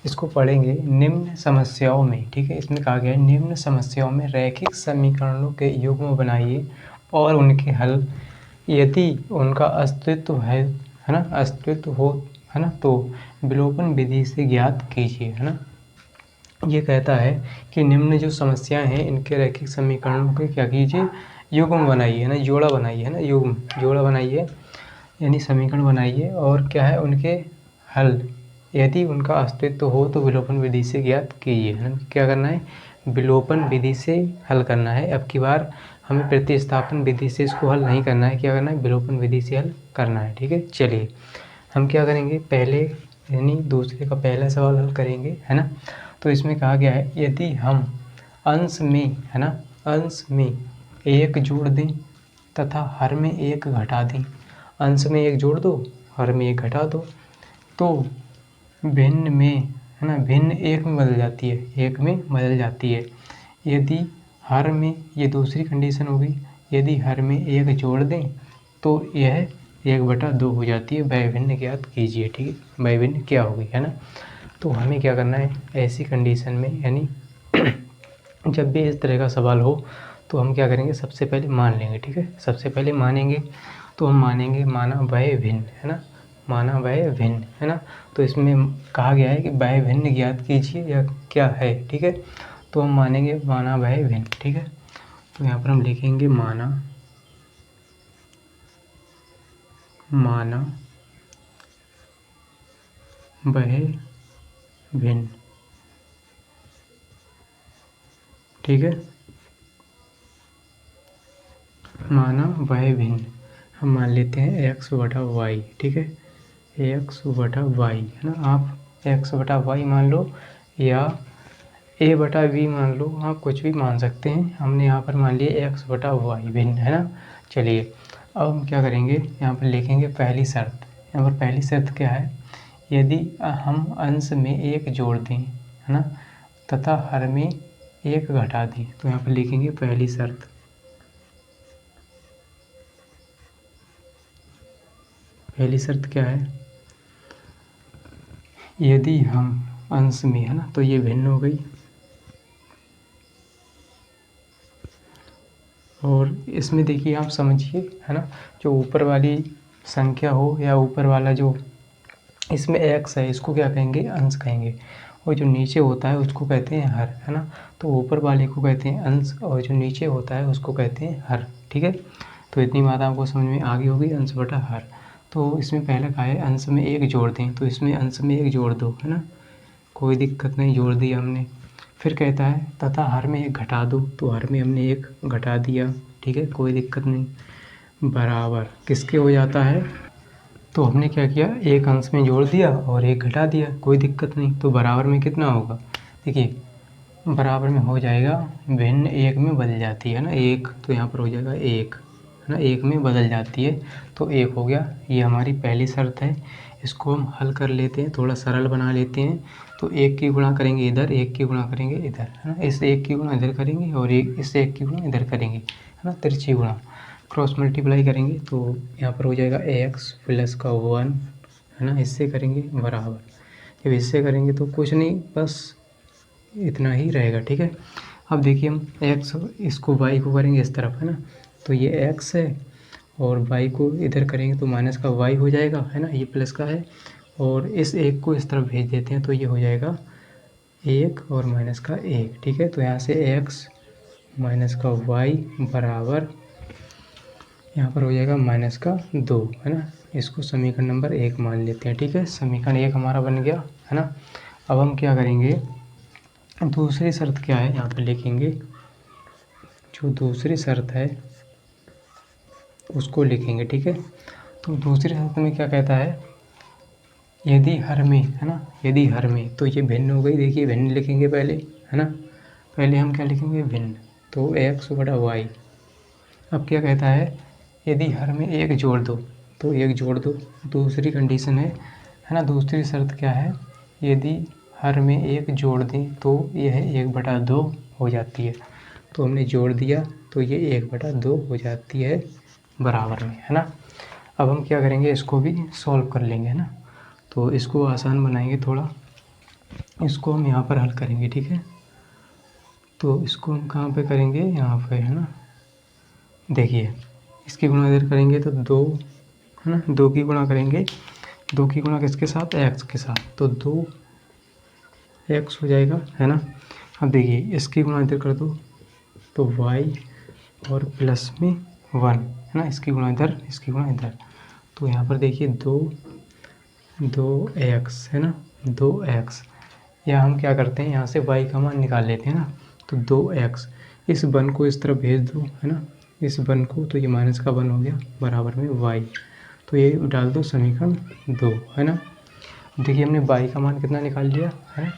इसको पढ़ेंगे। निम्न समस्याओं में, ठीक है, इसमें कहा गया है निम्न समस्याओं में रैखिक समीकरणों के युग्म बनाइए और उनके हल यदि उनका अस्तित्व है ना, अस्तित्व हो, है ना, तो विलोपन विधि से ज्ञात कीजिए, है ना। ये कहता है कि निम्न जो समस्याएं हैं इनके रैखिक समीकरणों के क्या कीजिए, युग्म बनाइए, है ना, जोड़ा बनाइए, है ना, युग्म जोड़ा बनाइए, यानी समीकरण बनाइए, और क्या है, उनके हल यदि उनका अस्तित्व हो तो विलोपन विधि से ज्ञात कीजिए, है ना। क्या करना है, विलोपन विधि से हल करना है। अब की बार हमें प्रतिस्थापन विधि से इसको हल नहीं करना है, क्या करना है, विलोपन विधि से हल करना है, ठीक है। चलिए हम क्या करेंगे, पहले यानी दूसरे का पहला सवाल हल करेंगे, है ना। तो इसमें कहा गया है यदि हम अंश में, है ना, अंश में 1 जोड़ दें तथा हर में 1 घटा दें, अंश में 1 जोड़ दो, हर में 1 घटा दो, तो भिन्न में, है ना, भिन्न 1 में बदल जाती है, 1 में बदल जाती है। यदि हर में, ये दूसरी कंडीशन होगी, यदि हर में 1 जोड़ दें तो यह 1/2 हो जाती है। वह भिन्न ज्ञात कीजिए, ठीक है, वह भिन्न क्या होगी, है ना। तो हमें क्या करना है, ऐसी कंडीशन में, यानी जब भी इस तरह का सवाल हो तो हम क्या करेंगे, सबसे पहले मान लेंगे, ठीक है। सबसे पहले मानेंगे, तो हम मानेंगे माना वह भिन्न, है ना, माना वह भिन्न, है ना। तो इसमें कहा गया है कि वह भिन्न ज्ञात कीजिए या क्या है, ठीक है। तो हम मानेंगे माना वह भिन्न, ठीक है। तो यहाँ पर हम लिखेंगे माना वह भिन्न, ठीक है, माना वह भिन्न। हम मान लेते हैं x/y, ठीक है, x/y, है ना। आप x/y मान लो या ए बटा वी मान लो, आप कुछ भी मान सकते हैं। हमने यहाँ पर मान लिया एक्स बटा वाई भिन्न, है ना। चलिए अब हम क्या करेंगे, यहाँ पर लिखेंगे पहली शर्त। यहाँ पर पहली शर्त क्या है, यदि हम अंश में एक जोड़ दें, है ना, तथा हर में एक घटा दें, तो यहाँ पर लिखेंगे पहली शर्त। पहली शर्त क्या है, यदि हम अंश में, है ना, तो ये भिन्न हो गई, और इसमें देखिए आप समझिए, है ना, जो ऊपर वाली संख्या हो या ऊपर वाला जो इसमें x है, इसको क्या कहेंगे, अंश कहेंगे, और जो नीचे होता है उसको कहते हैं हर, है ना। तो ऊपर वाले को कहते हैं अंश और जो नीचे होता है उसको कहते हैं हर, ठीक है। तो इतनी बात आपको समझ में आ गई होगी, अंश बटा हर। तो इसमें पहले कहा है अंश में एक जोड़ दें, तो इसमें अंश में एक जोड़ दो, है ना, कोई दिक्कत नहीं, जोड़ दिया हमने। फिर कहता है तथा हर में एक घटा दो, तो हर में हमने एक घटा दिया, ठीक है, कोई दिक्कत नहीं। बराबर किसके हो जाता है, तो हमने क्या किया, एक अंश में जोड़ दिया और एक घटा दिया, कोई दिक्कत नहीं। तो बराबर में कितना होगा, देखिए बराबर में हो जाएगा भिन्न एक में बदल जाती है ना, एक, तो यहाँ पर हो जाएगा एक, है ना, एक में बदल जाती है, तो एक हो गया। ये हमारी पहली शर्त है। इसको हम हल कर लेते हैं, थोड़ा सरल बना लेते हैं। तो एक की गुणा करेंगे इधर, एक की गुणा करेंगे इधर, है ना, इस एक की गुणा इधर करेंगे और एक इस एक की गुणा इधर करेंगे, है ना, तिरछी गुणा, क्रॉस मल्टीप्लाई करेंगे, तो यहाँ पर हो जाएगा एक्स प्लस का 1, है ना, इससे करेंगे बराबर। जब इससे करेंगे तो कुछ नहीं, बस इतना ही रहेगा, ठीक है। अब देखिए हम एक्स, इसको वाई को करेंगे इस तरफ, है ना, तो ये एक्स है और वाई को इधर करेंगे तो माइनस का वाई हो जाएगा, है ना, ये प्लस का है, और इस एक को इस तरफ भेज देते हैं तो ये हो जाएगा एक और माइनस का एक, ठीक है। तो यहाँ से एक्स माइनस का वाई बराबर, यहाँ पर हो जाएगा माइनस का 2, है ना। इसको समीकरण नंबर 1 मान लेते हैं, ठीक है, समीकरण 1 हमारा बन गया, है ना। अब हम क्या करेंगे, दूसरी शर्त क्या है, यहाँ पर लिखेंगे, जो दूसरी शर्त है उसको लिखेंगे, ठीक है। तो दूसरी शर्त में क्या कहता है, यदि हर में, है ना, यदि हर में, तो ये भिन्न हो गई, देखिए भिन्न लिखेंगे पहले, है ना, पहले हम क्या लिखेंगे, भिन्न, तो एक्स बटा वाई। अब क्या कहता है, यदि हर में एक जोड़ दो, तो एक जोड़ दो, दूसरी कंडीशन है ना, दूसरी शर्त क्या है, यदि हर में एक जोड़ दें तो यह 1/2 हो जाती है, तो हमने जोड़ दिया तो ये 1/2 हो जाती है बराबर में, है ना। अब हम क्या करेंगे, इसको भी सॉल्व कर लेंगे, है ना, तो इसको आसान बनाएंगे थोड़ा, इसको हम यहाँ पर हल करेंगे, ठीक है। तो इसको हम कहाँ पे करेंगे, यहाँ पे, है ना, देखिए इसकी गुणा इधर करेंगे तो 2, है ना, 2 की गुणा करेंगे, 2 की गुणा किसके साथ, एक्स के साथ, तो 2 एक्स हो जाएगा, है ना। अब देखिए इसकी गुणा इधर कर दो तो वाई और प्लस में 1, है ना, इसकी गुणा इधर, इसकी गुणा इधर, तो यहाँ पर देखिए 2 एक्स, है ना, 2 एक्स, या हम क्या करते हैं, यहाँ से y का मान निकाल लेते हैं ना, तो 2 एक्स, इस 1 को इस तरफ भेज दो, है ना, इस 1 को, तो ये माइनस का 1 हो गया बराबर में y, तो ये डाल दो समीकरण 2, है ना। देखिए हमने y का मान कितना निकाल लिया है,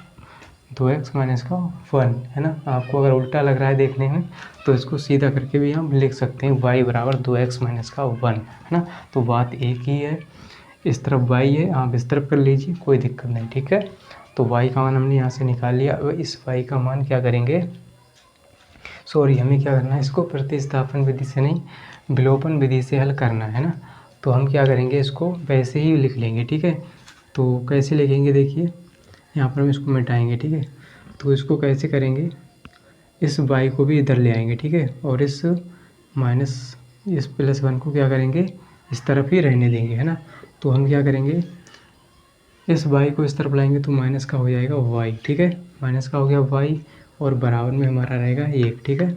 2x माइनस का 1, है ना। आपको अगर उल्टा लग रहा है देखने में तो इसको सीधा करके भी हम लिख सकते हैं, y बराबर 2x माइनस का 1, है ना। तो बात एक ही है, इस तरफ y है, आप इस तरफ कर लीजिए, कोई दिक्कत नहीं, ठीक है। तो y का मान हमने यहाँ से निकाल लिया। अब इस y का मान क्या करेंगे, सॉरी हमें क्या करना है, इसको प्रतिस्थापन विधि से नहीं, विलोपन विधि से हल करना है ना। तो हम क्या करेंगे, इसको वैसे ही लिख लेंगे, ठीक है। तो कैसे लिखेंगे, देखिए यहाँ पर हम इसको मिटाएंगे, ठीक है। तो इसको कैसे करेंगे, इस y को भी इधर ले आएंगे, ठीक है, और इस माइनस इस +1 को क्या करेंगे, इस तरफ ही रहने देंगे, है ना। तो हम क्या करेंगे, इस y को इस तरफ लाएंगे तो माइनस का हो जाएगा y, ठीक है, माइनस का हो गया y, और बराबर में हमारा रहेगा 1, ठीक है।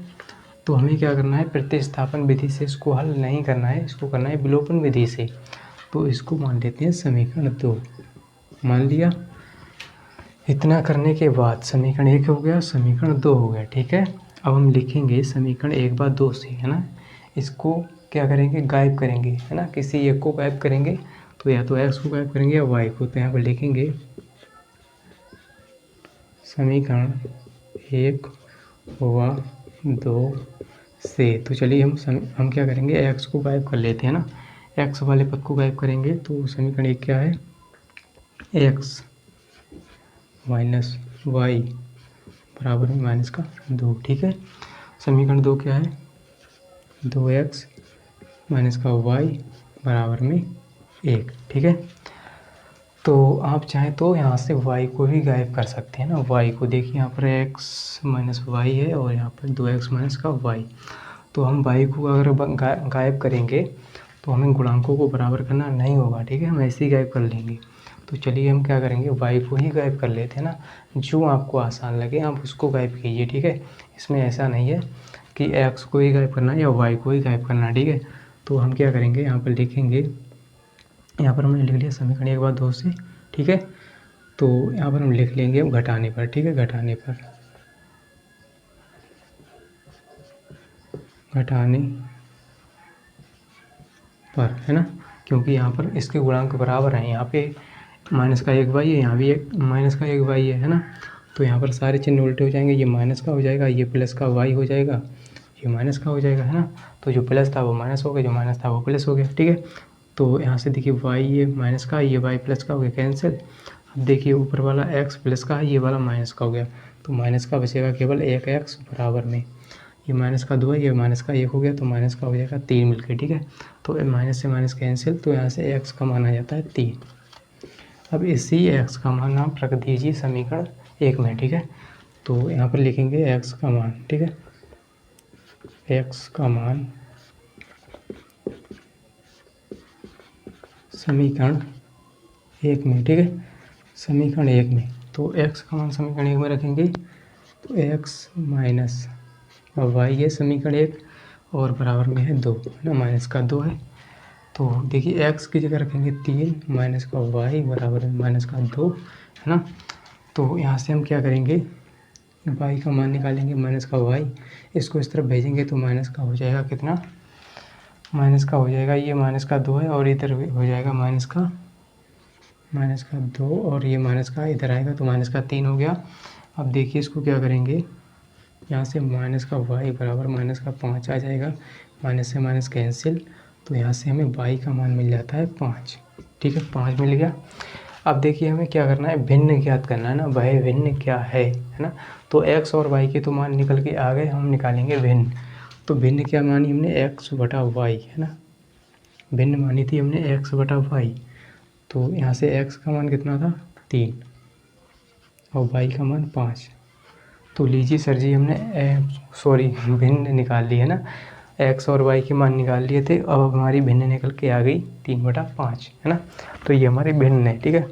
तो हमें क्या करना है, प्रतिस्थापन विधि से इसको हल नहीं करना है, इसको करना है विलोपन विधि से। तो इसको मान लेते हैं समीकरण 2, मान लिया। इतना करने के बाद समीकरण 1 हो गया, समीकरण 2 हो गया, ठीक है। अब हम लिखेंगे समीकरण 1 बार 2 से, है ना, इसको क्या करेंगे, गायब करेंगे, है ना, किसी एक को गायब करेंगे, तो या तो x को गायब करेंगे या y को। तो यहाँ पर लिखेंगे समीकरण 1 व 2 से। तो चलिए हम क्या करेंगे, x को गायब कर लेते हैं ना। x वाले पद को गायब करेंगे तो समीकरण 1 क्या है, x माइनस वाई बराबर में माइनस का 2। ठीक है। समीकरण 2 क्या है, 2x माइनस का y बराबर में 1। ठीक है। तो आप चाहें तो यहाँ से y को भी गायब कर सकते हैं ना। y को देखिए, यहाँ पर x माइनस वाई है और यहाँ पर 2x माइनस का y। तो हम y को अगर गायब करेंगे तो हमें गुणांकों को बराबर करना नहीं होगा। ठीक है, हम ऐसे ही गायब कर लेंगे। तो चलिए हम क्या करेंगे, y को ही गायब कर लेते हैं ना। जो आपको आसान लगे आप उसको गायब कीजिए। ठीक है, इसमें ऐसा नहीं है कि x को ही गायब करना है या y को ही गायब करना है। ठीक है, तो हम क्या करेंगे, यहाँ पर लिखेंगे, यहाँ पर हमने लिख लिया समीकरण 1 बार 2 से। ठीक है, तो यहाँ पर हम लिख लेंगे घटाने पर। ठीक है, घटाने पर है ना, क्योंकि यहाँ पर इसके गुणांक बराबर हैं। यहाँ पे माइनस का 1 वाई है, यहाँ भी एक माइनस का 1 वाई है ना। तो यहाँ पर सारे चिन्ह उल्टे हो जाएंगे, ये माइनस का हो जाएगा, ये प्लस का वाई हो जाएगा, ये माइनस का हो जाएगा, है ना। तो जो प्लस था वो माइनस हो गया, जो माइनस था वो प्लस हो गया। ठीक है, तो यहाँ से देखिए वाई ये माइनस का, ये वाई प्लस का हो गया, कैंसिल। अब देखिए ऊपर वाला एक्स प्लस का है, ये वाला माइनस का हो गया, तो माइनस का बचेगा केवल एक एक्स बराबर में, ये माइनस का 2 है, ये माइनस का 1 हो गया, तो माइनस का हो जाएगा 3 मिलकर। ठीक है, तो माइनस से माइनस कैंसिल, तो यहाँ से एक्स का मान आ जाता है 3। अब इसी एक्स का मान आप रख दीजिए समीकरण 1 में। ठीक है, तो यहाँ पर लिखेंगे एक्स का मान। ठीक है, एक्स का मान समीकरण 1 में। ठीक है, समीकरण 1 में, तो x का मान समीकरण 1 में रखेंगे, तो x माइनस वाई है समीकरण 1 और बराबर में है 2, है ना, माइनस का 2 है। तो देखिए x की जगह रखेंगे 3 माइनस का y बराबर में माइनस का 2, है ना। तो यहाँ से हम क्या करेंगे, y का मान निकालेंगे माइनस का y, इसको इस तरफ भेजेंगे तो माइनस का हो जाएगा कितना, माइनस का हो जाएगा, ये माइनस का 2 है और इधर हो जाएगा माइनस का 2 और ये माइनस का इधर आएगा तो माइनस का 3 हो गया। अब देखिए इसको क्या करेंगे, यहाँ से माइनस का y बराबर माइनस का 5 आ जाएगा, माइनस से माइनस कैंसिल, तो यहाँ से हमें y का मान मिल जाता है 5। ठीक है, 5 मिल गया। अब देखिए हमें क्या करना है, भिन्न ज्ञात करना है ना, वह भिन्न क्या है ना। तो x और y के तो मान निकल के आ गए, हम निकालेंगे भिन्न। तो भिन्न क्या मानी हमने, x बटा y, है ना, भिन्न मानी थी हमने x बटा y। तो यहाँ से x का मान कितना था 3 और y का मान 5। तो लीजिए सर जी हमने भिन्न निकाल ली है ना, x और y के मान निकाल लिए थे, अब हमारी भिन्न निकल के आ गई 3/5, है ना। तो ये हमारी भिन्न है। ठीक है,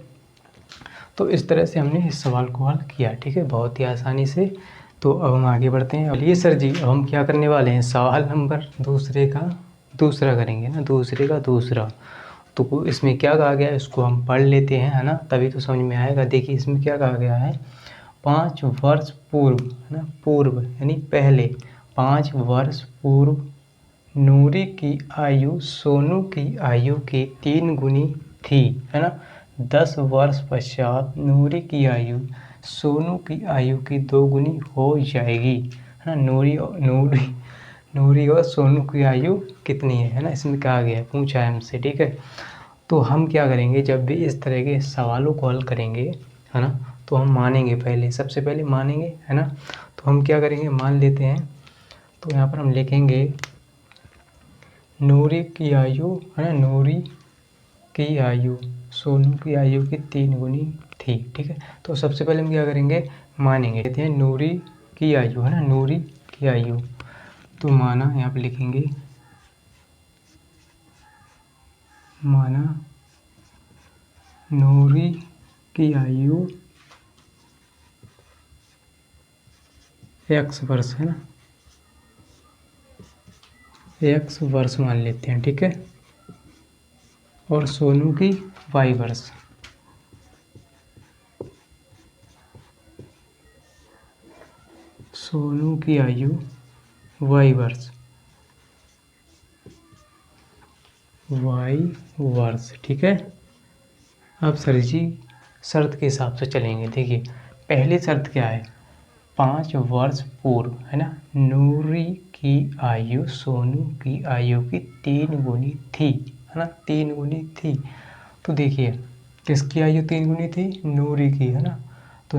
तो इस तरह से हमने इस सवाल को हल किया। ठीक है, बहुत ही आसानी से। तो अब हम आगे बढ़ते हैं। चलिए सर जी अब हम क्या करने वाले हैं, सवाल नंबर दूसरे का दूसरा करेंगे ना, दूसरे का दूसरा। तो इसमें क्या कहा गया है इसको हम पढ़ लेते हैं, है ना, तभी तो समझ में आएगा। देखिए इसमें क्या कहा गया है, 5 वर्ष पूर्व, है ना, पूर्व यानी पहले, 5 वर्ष पूर्व नूरी की आयु सोनू की आयु की 3 गुनी थी, है ना। 10 वर्ष पश्चात नूरी की आयु सोनू की आयु की 2 गुनी हो जाएगी, है ना। नूरी और सोनू की आयु कितनी है ना, इसमें कहा गया है, पूछा है हमसे। ठीक है, तो हम क्या करेंगे, जब भी इस तरह के सवालों को हल करेंगे, है ना, तो हम मानेंगे, पहले सबसे पहले मानेंगे, है ना। तो हम क्या करेंगे, मान लेते हैं। तो यहाँ पर हम लिखेंगे नूरी की आयु, है ना, नूरी की आयु सोनू की आयु की 3 गुनी थी। ठीक है, तो सबसे पहले हम क्या करेंगे, मानेंगे, कहते हैं नूरी की आयु, है ना, नूरी की आयु। तो माना, यहाँ पे लिखेंगे माना नूरी की आयु x वर्ष, है ना, x वर्ष मान लेते हैं। ठीक है, और सोनू की y वर्ष। सोनू की आयु y वर्ष, ठीक है। अब सर जी शर्त के हिसाब से चलेंगे। देखिए पहली शर्त क्या है, 5 वर्ष पूर्व, है ना, नूरी की आयु सोनू की आयु की 3 गुनी थी, है ना, 3 गुनी थी। तो देखिए किसकी आयु 3 गुनी थी? नूरी की, है ना। तो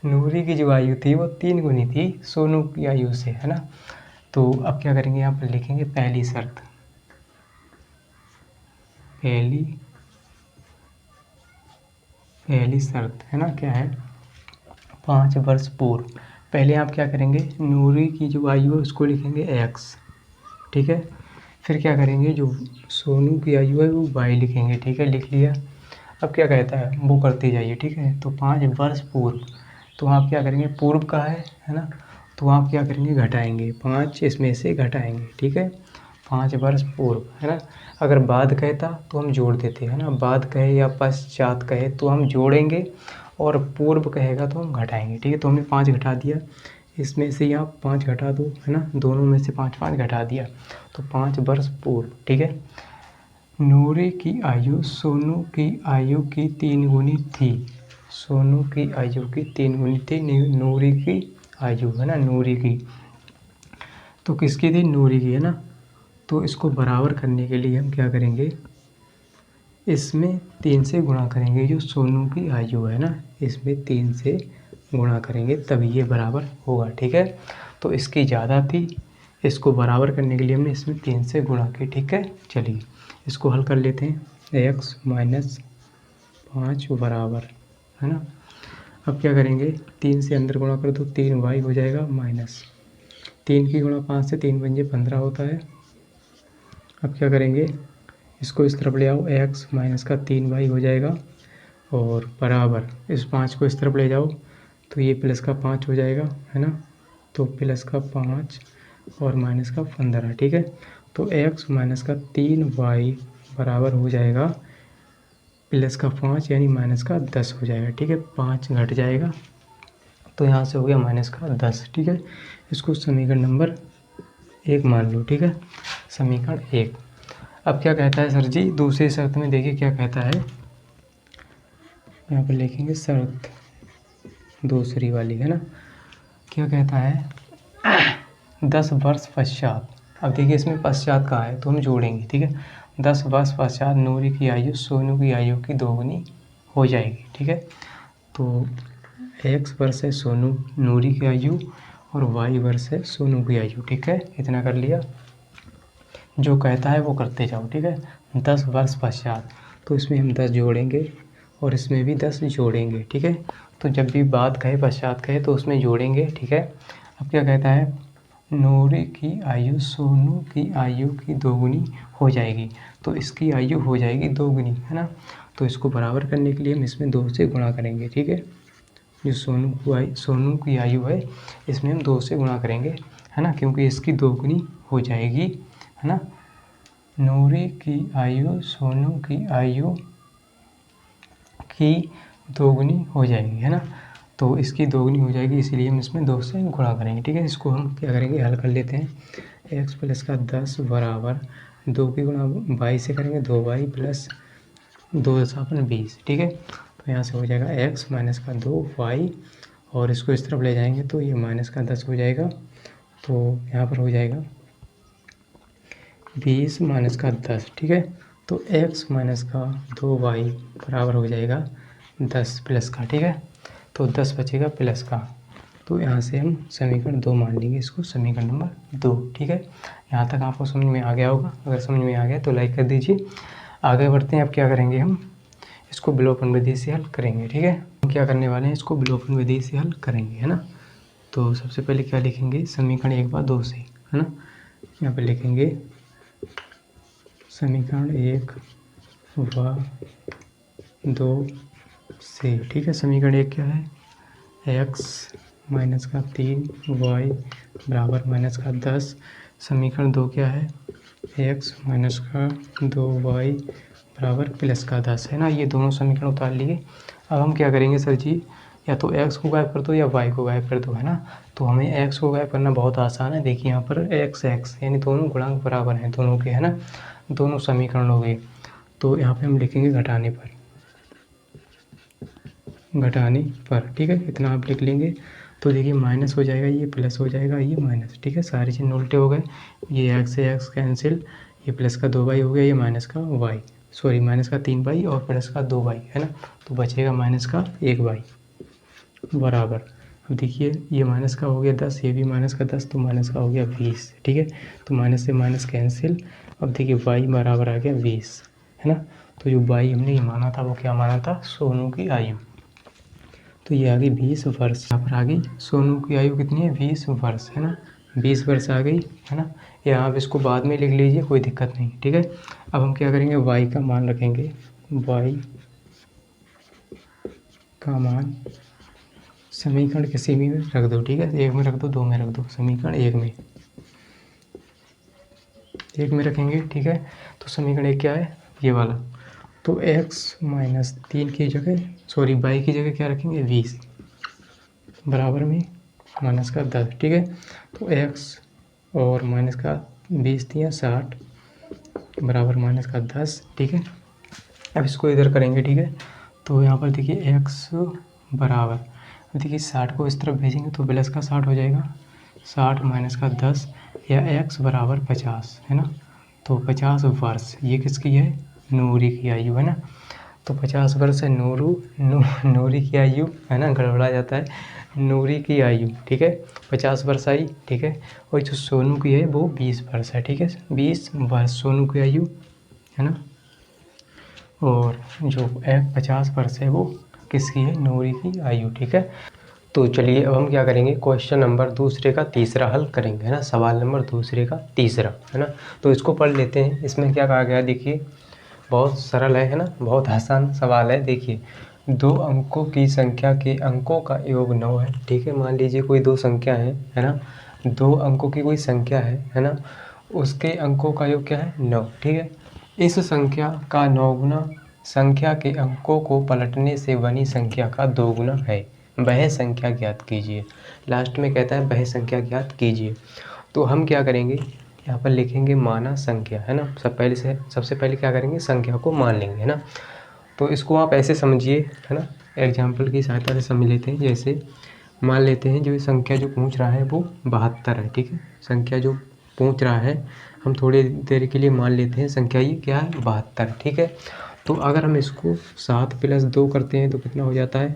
नूरी की जो आयु थी वो 3 गुनी थी सोनू की आयु से, है ना। तो अब क्या करेंगे, यहाँ पर लिखेंगे पहली शर्त, पहली शर्त, है ना, क्या है? 5 वर्ष पूर्व। पहले आप क्या करेंगे, नूरी की जो आयु है उसको लिखेंगे x, ठीक है। फिर क्या करेंगे, जो सोनू की आयु है वो y लिखेंगे, ठीक है, लिख लिया। अब क्या कहता है वो करते जाइए, ठीक है। तो 5 वर्ष पूर्व, तो आप क्या करेंगे, पूर्व का है ना, तो आप क्या करेंगे, घटाएंगे 5 इसमें से घटाएंगे, ठीक है। 5 वर्ष पूर्व, है ना। अगर बाद कहता तो हम जोड़ देते, है ना, बाद कहे या पश्चात कहे तो हम जोड़ेंगे, और पूर्व कहेगा तो हम घटाएंगे, ठीक है। तो हमने 5 घटा दिया, इसमें से यहाँ 5 घटा दो, है ना, दोनों में से 5 5 घटा दिया, तो 5 वर्ष पूर्व, ठीक है। नूरी की आयु सोनू की आयु की 3 गुनी थी, सोनू की आयु की 3 गुनी थी नूरी की आयु, है ना, नूरी की। तो किसकी थी? नूरी की, है ना। तो इसको बराबर करने के लिए हम क्या करेंगे, इसमें 3 से गुणा करेंगे, जो सोनू की आयु है ना, इसमें 3 से गुणा करेंगे तभी ये बराबर होगा, ठीक है। तो इसकी ज़्यादा थी, इसको बराबर करने के लिए हमने इसमें 3 से गुणा की, ठीक है। चलिए इसको हल कर लेते हैं, x माइनस 5 बराबर, है ना। अब क्या करेंगे, 3 से अंदर गुणा कर दो, 3y हो जाएगा माइनस 3 की गुणा 5 से 3 पंजे 15 होता है। अब क्या करेंगे, इसको इस तरफ ले आओ, x माइनस का 3y हो जाएगा, और बराबर इस 5 को इस तरफ ले जाओ तो ये प्लस का 5 हो जाएगा, है ना। तो प्लस का 5 और माइनस का 15, ठीक है। तो x माइनस का 3y बराबर हो जाएगा प्लस का 5 यानी माइनस का 10 हो जाएगा, ठीक है। 5 घट जाएगा तो यहाँ से हो गया माइनस का 10, ठीक है। इसको समीकरण नंबर 1 मान लो, ठीक है, समीकरण 1। अब क्या कहता है सर जी, दूसरी शर्त में देखिए क्या कहता है, यहाँ पर लिखेंगे शर्त दूसरी वाली, है ना। क्या कहता है 10 वर्ष पश्चात। अब देखिए इसमें पश्चात कहाँ है तो हम जोड़ेंगे, ठीक है। 10 वर्ष पश्चात नूरी की आयु सोनू की आयु की 2 गुनी हो जाएगी, ठीक है। तो x वर्ष है सोनू नूरी की आयु और y वर्ष है सोनू की आयु, ठीक है। इतना कर लिया, जो कहता है वो करते जाओ, ठीक है। 10 वर्ष पश्चात, तो इसमें हम 10 जोड़ेंगे और इसमें भी 10 जोड़ेंगे, ठीक है। तो जब भी बाद कहे पश्चात कहे तो उसमें जोड़ेंगे, ठीक है। अब क्या कहता है, नूरी की आयु सोनू की आयु की 2 गुनी हो जाएगी, तो इसकी आयु हो जाएगी 2 गुनी, है ना। तो इसको बराबर करने के लिए हम इसमें 2 से गुणा करेंगे, ठीक है। जो सोनू की आयु है इसमें हम 2 से गुणा करेंगे, है ना, क्योंकि इसकी 2 गुनी हो जाएगी, है ना। नूरी की आयु सोनू की आयु की 2 गुनी हो जाएगी, है ना। तो इसकी 2 गुनी हो जाएगी, इसीलिए हम इसमें 2 से गुणा करेंगे, ठीक है। इसको हम क्या करेंगे, हल कर लेते हैं। x प्लस का 10 बराबर 2 की गुणा y से करेंगे, 2y प्लस 2 दशापन 20, ठीक है। तो यहाँ से हो जाएगा x माइनस का 2y, और इसको इस तरफ ले जाएंगे तो ये माइनस का 10 हो जाएगा, तो यहाँ पर हो जाएगा 20 माइनस का 10, ठीक है। तो x माइनस का 2y बराबर हो जाएगा 10 प्लस का, ठीक है। तो 10 बचेगा प्लस का, तो यहाँ से हम समीकरण 2 मान लेंगे, इसको समीकरण नंबर 2, ठीक है। यहाँ तक आपको समझ में आ गया होगा, अगर समझ में आ गया तो लाइक कर दीजिए। आगे बढ़ते हैं, अब क्या करेंगे, हम इसको विलोपन विधि से हल करेंगे, ठीक है। हम क्या करने वाले हैं, इसको विलोपन विधि से हल करेंगे, है ना। तो सबसे पहले क्या लिखेंगे, समीकरण 1 बार 2 से, है ना। यहाँ पर लिखेंगे समीकरण 1 व 2 से, ठीक है। समीकरण 1 क्या है, x माइनस का 3y बराबर माइनस का 10। समीकरण 2 क्या है, x माइनस का 2y बराबर प्लस का 10, है ना। ये दोनों समीकरण उतार लिए। अब हम क्या करेंगे सर जी, या तो x को गायब कर दो या y को गायब कर दो, है ना। तो हमें x को गायब करना बहुत आसान है, देखिए यहाँ पर x यानी दोनों गुणांक बराबर हैं दोनों के, है ना, दोनों समीकरण हो गए। तो यहाँ पे हम लिखेंगे घटाने पर, घटाने पर, ठीक है, इतना आप लिख लेंगे। तो देखिए माइनस हो जाएगा, ये प्लस हो जाएगा, ये माइनस, ठीक है, सारे चिन्ह उल्टे हो गए। ये एक्स से एक्स कैंसिल, ये प्लस का 2y हो गया, ये माइनस का y, सॉरी माइनस का 3y और प्लस का 2y, है ना। तो बचेगा माइनस का 1y बराबर। अब देखिए ये माइनस का हो गया 10, ये भी माइनस का 10, तो माइनस का हो गया 20, ठीक है। तो माइनस से माइनस कैंसिल। अब देखिए y बराबर आ गया 20, है ना। तो जो y हमने ये माना था वो क्या माना था, सोनू की आयु। तो ये आ गई 20 वर्ष। यहाँ पर आ गई सोनू की आयु कितनी है, 20 वर्ष, है ना। 20 वर्ष आ गई, है ना। या आप इसको बाद में लिख लीजिए, कोई दिक्कत नहीं, ठीक है। अब हम क्या करेंगे, y का मान रखेंगे, y का मान समीकरण किसी में रख दो, ठीक है, एक में रख दो, दो में रख दो, समीकरण एक में रखेंगे, ठीक है। तो समीकरण एक क्या है, ये वाला। तो x-3 की जगह, सॉरी y की जगह क्या रखेंगे, 20 बराबर में माइनस का 10, ठीक है। तो x और माइनस का 20 दिया 60 बराबर माइनस का 10, ठीक है। अब इसको इधर करेंगे, ठीक है। तो यहाँ पर देखिए x बराबर, देखिए 60 को इस तरफ भेजेंगे तो प्लस का 60 हो जाएगा, 60 माइनस का 10, या x बराबर 50, है ना। तो 50 वर्ष, ये किसकी है, नूरी की आयु, है ना। तो 50 वर्ष है नूरी की आयु, है ना, गड़बड़ा जाता है, नूरी की आयु, ठीक है, 50 वर्ष आई, ठीक है। और जो सोनू की है वो 20 वर्ष है, ठीक है, 20 वर्ष सोनू की आयु, है ना। और जो 50 वर्ष है वो किसकी है, नूरी की आयु, ठीक है। तो चलिए अब हम क्या करेंगे, क्वेश्चन नंबर दूसरे का तीसरा हल करेंगे, है ना, सवाल नंबर दूसरे का तीसरा, है ना। तो इसको पढ़ लेते हैं। इसमें क्या कहा गया है, देखिए बहुत सरल है ना, बहुत आसान सवाल है। देखिए 2 अंकों की संख्या के अंकों का योग 9 है, ठीक है। मान लीजिए कोई 2 संख्या है ना, 2 अंकों की कोई संख्या है ना, उसके अंकों का योग क्या है, 9, ठीक है। इस संख्या का 9 गुना संख्या के अंकों को पलटने से बनी संख्या का 2 गुना है, वह संख्या ज्ञात कीजिए। लास्ट में कहता है वह संख्या ज्ञात कीजिए। तो हम क्या करेंगे, यहाँ पर लिखेंगे माना संख्या, है ना। सबसे पहले क्या करेंगे, संख्या को मान लेंगे, है ना। तो इसको आप ऐसे समझिए, है ना, एग्जाम्पल की सहायता से समझ लेते हैं। जैसे मान लेते हैं जो संख्या जो पूछ रहा है वो 72 है, ठीक है। संख्या जो पूछ रहा है, हम थोड़ी देर के लिए मान लेते हैं संख्या ये क्या है, 72, ठीक है। तो अगर हम इसको 7 + 2 करते हैं तो कितना हो जाता है,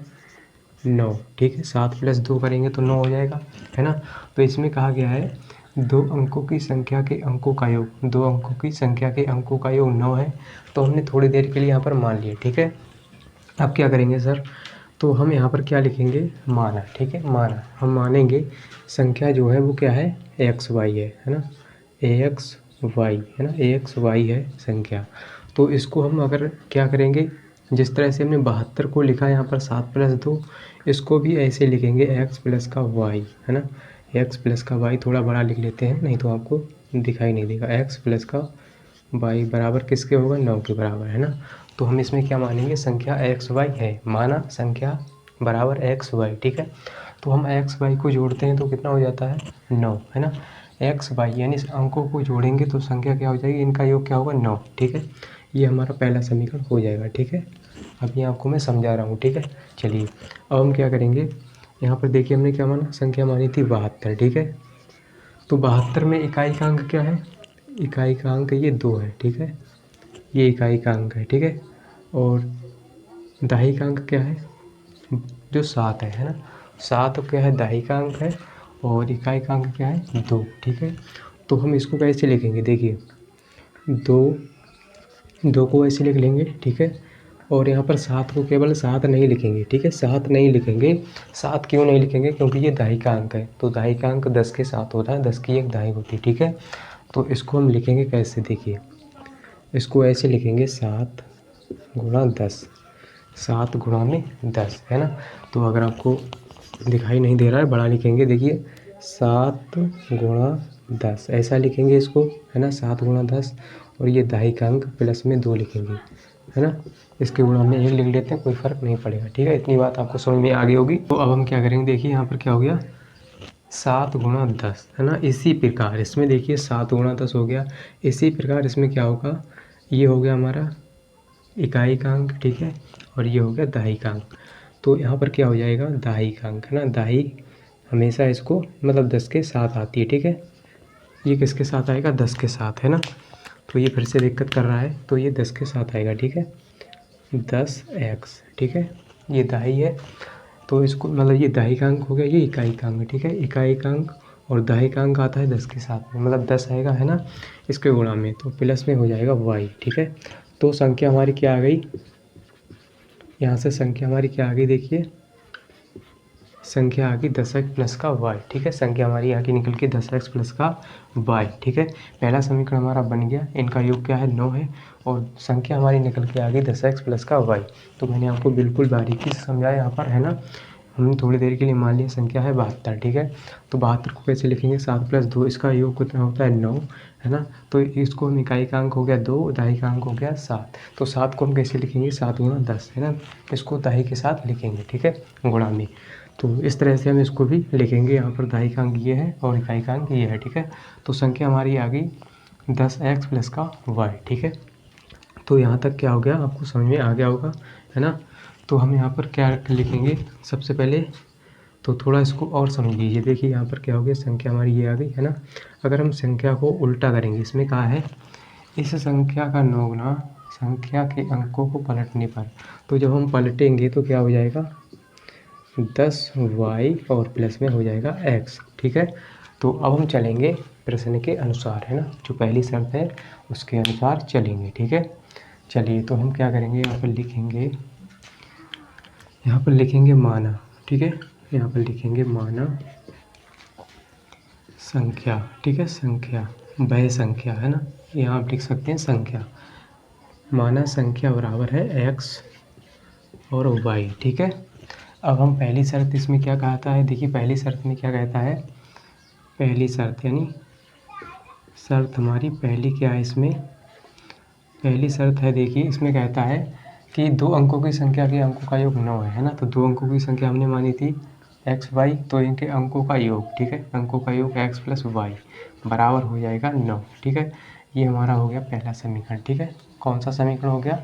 9, ठीक है। 7 + 2 करेंगे तो 9 हो जाएगा, है ना। तो इसमें कहा गया है 2 अंकों की संख्या के अंकों का योग, 2 अंकों की संख्या के अंकों का योग 9 है। तो हमने थोड़ी देर के लिए यहाँ पर मान लिया, ठीक है। अब क्या करेंगे सर, तो हम यहाँ पर क्या लिखेंगे, माना, ठीक है, माना। हम मानेंगे संख्या जो है वो क्या है, AXY है ना, AXY, है ना, AXY है संख्या। तो इसको हम अगर क्या करेंगे, जिस तरह से हमने 72 को लिखा है यहाँ पर 7 + 2, इसको भी ऐसे लिखेंगे x + का y, है ना, x + का y। थोड़ा बड़ा लिख लेते हैं, नहीं तो आपको दिखाई नहीं देगा। x + का y बराबर किसके होगा, 9 के बराबर, है ना। तो हम इसमें क्या मानेंगे, संख्या XY है, माना संख्या बराबर XY, ठीक है। तो हम XY को जोड़ते हैं तो कितना हो जाता है, 9, है ना। XY यानी इस अंकों को जोड़ेंगे तो संख्या क्या हो जाएगी, इनका योग क्या होगा, 9, ठीक है। ये हमारा पहला समीकरण हो जाएगा, ठीक है। अभी आपको मैं समझा रहा हूँ, ठीक है। चलिए अब हम क्या करेंगे, यहाँ पर देखिए हमने क्या माना, संख्या मानी थी 72, ठीक है। तो 72 में इकाई का अंक क्या है, इकाई का अंक ये 2 है, ठीक है, ये इकाई का अंक है, ठीक है। और दहाई का अंक क्या है, जो 7 है ना, 7 क्या है, दहाई का अंक है, और इकाई का अंक क्या है, 2, ठीक है। तो हम इसको कैसे लिखेंगे, देखिए 2 को ऐसे लिख लेंगे, ठीक है। और यहाँ पर 7 को केवल 7 नहीं लिखेंगे, ठीक है, 7 नहीं लिखेंगे। 7 क्यों नहीं लिखेंगे, क्योंकि ये दहाई का अंक है, तो दहाई का अंक 10 के 7 होता है, 10 की 1 दहाई होती है, ठीक है। तो इसको हम लिखेंगे कैसे, देखिए इसको ऐसे लिखेंगे 7 × 10, 7 × 10, है ना। तो अगर आपको दिखाई नहीं दे रहा है, बड़ा लिखेंगे, देखिए 7 × 10 ऐसा लिखेंगे इसको, है ना, 7 × 10, और ये दहाई का अंक प्लस में 2 लिखेंगे, है ना। इसके गुणा में 1 लिख लेते हैं, कोई फ़र्क नहीं पड़ेगा, ठीक है। इतनी बात आपको समझ में आ गई होगी। तो अब हम क्या करेंगे, देखिए यहाँ पर क्या हो गया, 7 × 10, है ना। इसी प्रकार इसमें देखिए 7 × 10 हो गया, इसी प्रकार इसमें क्या होगा, ये हो गया हमारा इकाई का अंक, ठीक है, और ये हो गया दहाई का अंक। तो यहाँ पर क्या हो जाएगा, दाही का अंक है ना, दाही हमेशा इसको मतलब 10 के साथ आती है, ठीक है। ये किसके साथ आएगा, 10 के साथ, है ना। तो ये फिर से दिक्कत कर रहा है, तो ये 10 के साथ आएगा, ठीक है, 10x, ठीक है। ये दाही है, तो इसको मतलब ये दाही का अंक हो गया, ये इकाई का अंक, ठीक है। इकाई का अंक और दाही का अंक आता है 10 के साथ में, मतलब 10 आएगा, है ना, इसके गुणा में, तो प्लस में हो जाएगा y, ठीक है। तो संख्या हमारी क्या आ गई, यहाँ से संख्या हमारी क्या आ गई, देखिए संख्या आ गई 10x प्लस का y, ठीक है। संख्या हमारी आ गई निकल के 10x प्लस का y, ठीक है। पहला समीकरण हमारा बन गया, इनका योग क्या है, 9 है, और संख्या हमारी निकल के आ गई 10x प्लस का y। तो मैंने आपको बिल्कुल बारीकी से समझाया यहाँ पर, है ना। हमने थोड़ी देर के लिए मान लिया संख्या है 72, ठीक है। तो 72 को कैसे लिखेंगे, 7 + 2, इसका योग कितना होता है, 9, है ना। तो इसको हम इकाई का अंक हो गया 2, दाही का अंक हो गया 7। तो 7 को हम कैसे लिखेंगे, 7 × 10, है ना। इसको दाही के साथ लिखेंगे, ठीक है, गुणा में। तो इस तरह से हम इसको भी लिखेंगे, यहाँ पर दाही का अंक ये है और इकाई का अंक ये है, ठीक है। तो संख्या हमारी आ गई 10x प्लस का y, ठीक है। तो यहाँ तक क्या हो गया, आपको समझ में आ गया होगा, है ना। तो हम यहाँ पर क्या लिखेंगे सबसे पहले, तो थोड़ा इसको और समझ लीजिए। देखिए यहाँ पर क्या हो गया, संख्या हमारी ये आ गई, है ना। अगर हम संख्या को उल्टा करेंगे, इसमें कहा है इस संख्या का 9 गुना संख्या के अंकों को पलटने पर, तो जब हम पलटेंगे तो क्या हो जाएगा, 10y और प्लस में हो जाएगा x, ठीक है। तो अब हम चलेंगे प्रश्न के अनुसार, है ना, जो पहली शर्त है उसके अनुसार चलेंगे, ठीक है। चलिए तो हम क्या करेंगे, यहाँ पर लिखेंगे माना, ठीक है। यहाँ पर लिखेंगे माना संख्या, ठीक है, संख्या वह संख्या, है ना, यहाँ आप लिख सकते हैं संख्या, माना संख्या बराबर है x और y, ठीक है। अब हम पहली शर्त इसमें क्या कहता है, देखिए पहली शर्त में क्या कहता है, पहली शर्त यानी शर्त हमारी पहली क्या है, इसमें पहली शर्त है, देखिए इसमें कहता है कि 2 अंकों की संख्या के अंकों का योग 9 है ना। तो 2 अंकों की संख्या हमने मानी थी x y, तो इनके अंकों का योग, ठीक है, अंकों का योग x प्लस y बराबर हो जाएगा 9, ठीक है। ये हमारा हो गया पहला समीकरण, ठीक है। कौन सा समीकरण हो गया,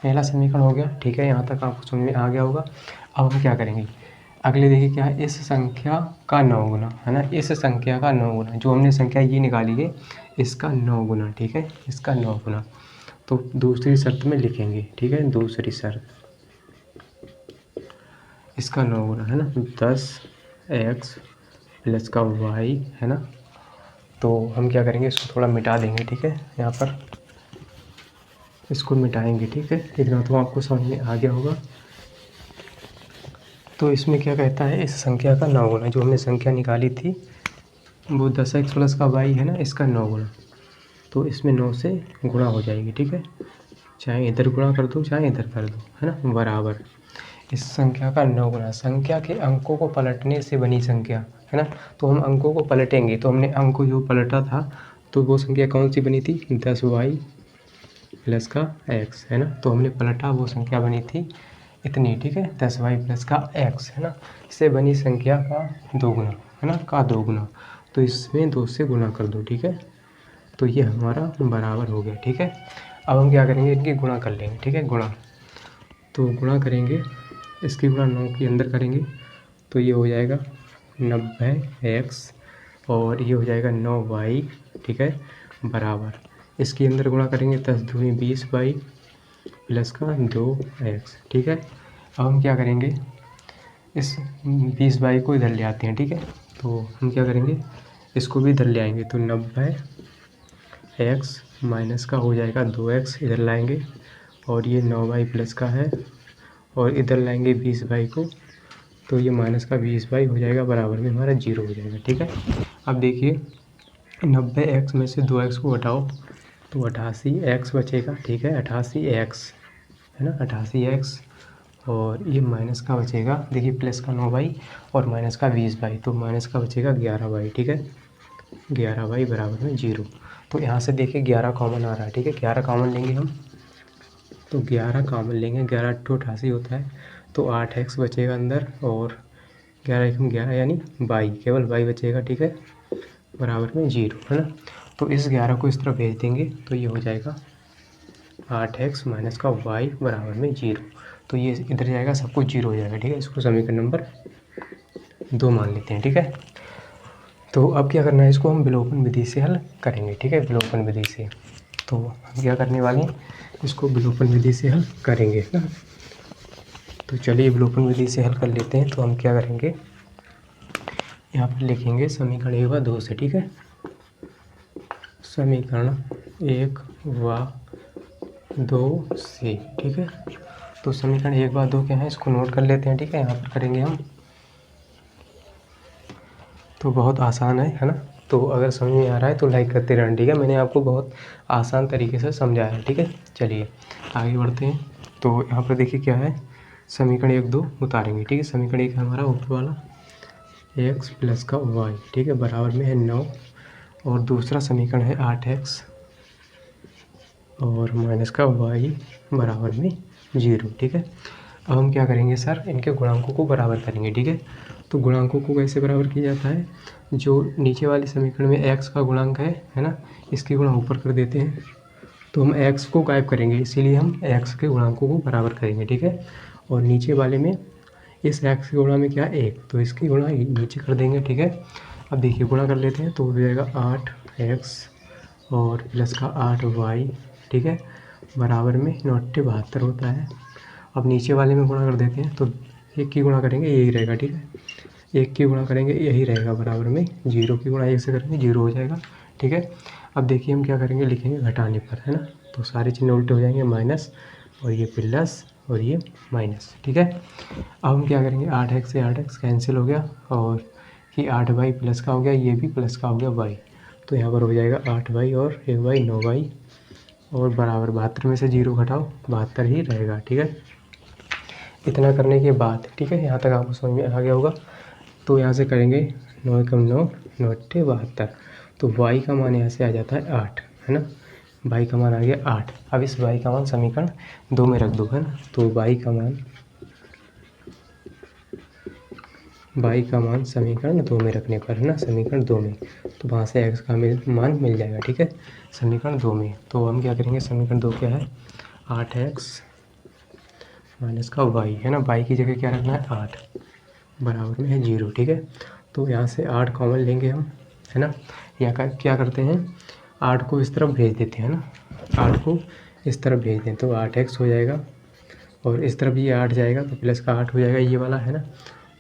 पहला समीकरण हो गया, ठीक है। यहाँ तक आपको समझ में आ गया होगा। अब हम क्या करेंगे, अगले देखिए क्या है, इस संख्या का 9 गुना, है ना, इस संख्या का 9 गुना, जो हमने संख्या ये निकाली है इसका 9 गुना, ठीक है, इसका 9 गुना। तो दूसरी शर्त में लिखेंगे, ठीक है, दूसरी शर्त इसका 9 गुना, है ना, 10x प्लस का y, है ना। तो हम क्या करेंगे, इसको थोड़ा मिटा देंगे, ठीक है, यहाँ पर इसको मिटाएंगे, ठीक है। इतना तो आपको समझ में आ गया होगा। तो इसमें क्या कहता है, इस संख्या का 9 गुना, जो हमने संख्या निकाली थी वो 10x प्लस का y है ना, इसका 9 गुना। तो इसमें 9 से गुणा हो जाएगी, ठीक है, चाहे इधर गुणा कर दो चाहे इधर कर दो, है ना, बराबर इस संख्या का 9 गुना संख्या के अंकों को पलटने से बनी संख्या, है ना। तो हम अंकों को पलटेंगे, तो हमने अंक को जो पलटा था तो वो संख्या कौन सी बनी थी, 10y प्लस का x, है ना। तो हमने पलटा, वो संख्या बनी थी इतनी, ठीक है, 10y प्लस का x, है ना। इससे बनी संख्या का 2 गुना, है ना, का 2 गुना, तो इसमें 2 से गुना कर दो, ठीक है। तो ये हमारा बराबर हो गया, ठीक है। अब हम क्या करेंगे, इनकी गुणा कर लेंगे, ठीक है, गुणा। तो गुणा करेंगे, इसकी गुणा 9 के अंदर करेंगे तो ये हो जाएगा 90x और ये हो जाएगा 9y, ठीक है, बराबर इसके अंदर गुणा करेंगे 10 दूनी 20y प्लस का 2x, ठीक है। अब हम क्या करेंगे, इस 20y को इधर ले आते हैं, ठीक है। तो हम क्या करेंगे, इसको भी इधर ले आएंगे, तो 90x माइनस का हो जाएगा 2x इधर लाएंगे, और ये 9y प्लस का है और इधर लाएंगे 20y को, तो ये माइनस का 20y हो जाएगा, बराबर में हमारा 0 हो जाएगा, ठीक है। अब देखिए 90x में से 2x को हटाओ तो 88x बचेगा, ठीक है, 88x, है ना, 88x, और ये माइनस का बचेगा, देखिए प्लस का 9y और माइनस का 20y, तो माइनस का बचेगा 11y, ठीक है, 11y बराबर में 0। तो यहाँ से देखिए 11 कॉमन आ रहा है, ठीक है, 11 कॉमन लेंगे हम, तो 11 कॉमन लेंगे, 11 × 2 88 होता है, तो 8x बचेगा अंदर, और 11 × 11 यानी y, केवल y बचेगा, ठीक है, बराबर में 0, है ना। तो इस 11 को इस तरफ भेज देंगे तो ये हो जाएगा 8x माइनस का y बराबर में 0। तो ये इधर जाएगा, सब कुछ 0 हो जाएगा, ठीक है। इसको समीकरण नंबर 2 मान लेते हैं, ठीक है। तो अब क्या करना है, इसको हम विलोपन विधि से हल करेंगे, ठीक है, विलोपन विधि से। तो हम क्या करने वाले हैं, इसको विलोपन विधि से हल करेंगे ना। तो चलिए विलोपन विधि से हल कर लेते हैं। तो हम क्या करेंगे, यहाँ पर लिखेंगे समीकरण 1 व 2 से, ठीक है। समीकरण 1 व 2 से, ठीक है। तो समीकरण 1 व 2 क्या है, इसको नोट कर लेते हैं, ठीक है। यहाँ पर करेंगे हम, तो बहुत आसान है ना। तो अगर समझ में आ रहा है तो लाइक करते रहना, ठीक है। मैंने आपको बहुत आसान तरीके से समझाया है, ठीक है। चलिए आगे बढ़ते हैं। तो यहाँ पर देखिए क्या है, समीकरण 1 2 उतारेंगे, ठीक है। समीकरण 1 है हमारा ऊपर वाला x प्लस का y, ठीक है, बराबर में है 9। और दूसरा समीकरण है 8x और माइनस का y बराबर में 0, ठीक है। अब हम क्या करेंगे सर, इनके गुणांकों को बराबर करेंगे, ठीक है। तो गुणांकों को कैसे बराबर किया जाता है, जो नीचे वाले समीकरण में x का गुणांक है ना, इसके गुणा ऊपर कर देते हैं। तो हम x को गायब करेंगे, इसीलिए हम x के गुणांकों को बराबर करेंगे, ठीक है। और नीचे वाले में इस x के गुणा में क्या है 1, तो इसकी गुणा नीचे कर देंगे, ठीक है। अब देखिए गुणा कर लेते हैं, तो हो जाएगा 8x और प्लस का 8y, ठीक है, बराबर में 9 होता है। अब नीचे वाले में गुणा कर देते हैं, तो 1 की गुणा करेंगे यही रहेगा, ठीक है। 1 की गुणा करेंगे यही रहेगा, बराबर में 0 की गुणा 1 से करेंगे 0 हो जाएगा, ठीक है। अब देखिए हम क्या करेंगे, लिखेंगे घटाने पर, है ना। तो सारे चिन्ह उल्टे हो जाएंगे, माइनस और ये प्लस और ये माइनस, ठीक है। अब हम क्या करेंगे, 8x से 8x कैंसिल हो गया और ये 8y प्लस का हो गया, ये भी प्लस का हो गया y। तो यहाँ पर हो जाएगा 8y और 1y 9y और बराबर 72 में से 0 घटाओ 72 ही रहेगा, ठीक है। इतना करने के बाद, ठीक है, यहाँ तक आपको समझ में आ गया होगा। तो यहाँ से करेंगे 9 कम 9 9 72। तो y का मान यहाँ से आ जाता है 8, है ना। y का मान आ गया 8। अब इस y का मान समीकरण 2 में रख दो, है ना। तो y का मान समीकरण 2 में रखने पर, है ना, समीकरण 2 में, तो वहाँ से x का मान मिल जाएगा, ठीक है, समीकरण 2 में। तो हम क्या करेंगे, समीकरण 2 क्या है, 8x माइनस का y, है ना। y की जगह क्या रखना है 8, बराबर में है 0, ठीक है। तो यहाँ से 8 कॉमन लेंगे हम, है ना। यहाँ का क्या करते हैं, 8 को इस तरफ भेज देते हैं ना, 8 को इस तरफ भेज दें तो 8x हो जाएगा और इस तरफ ये 8 जाएगा तो प्लस का 8 हो जाएगा, ये वाला, है ना।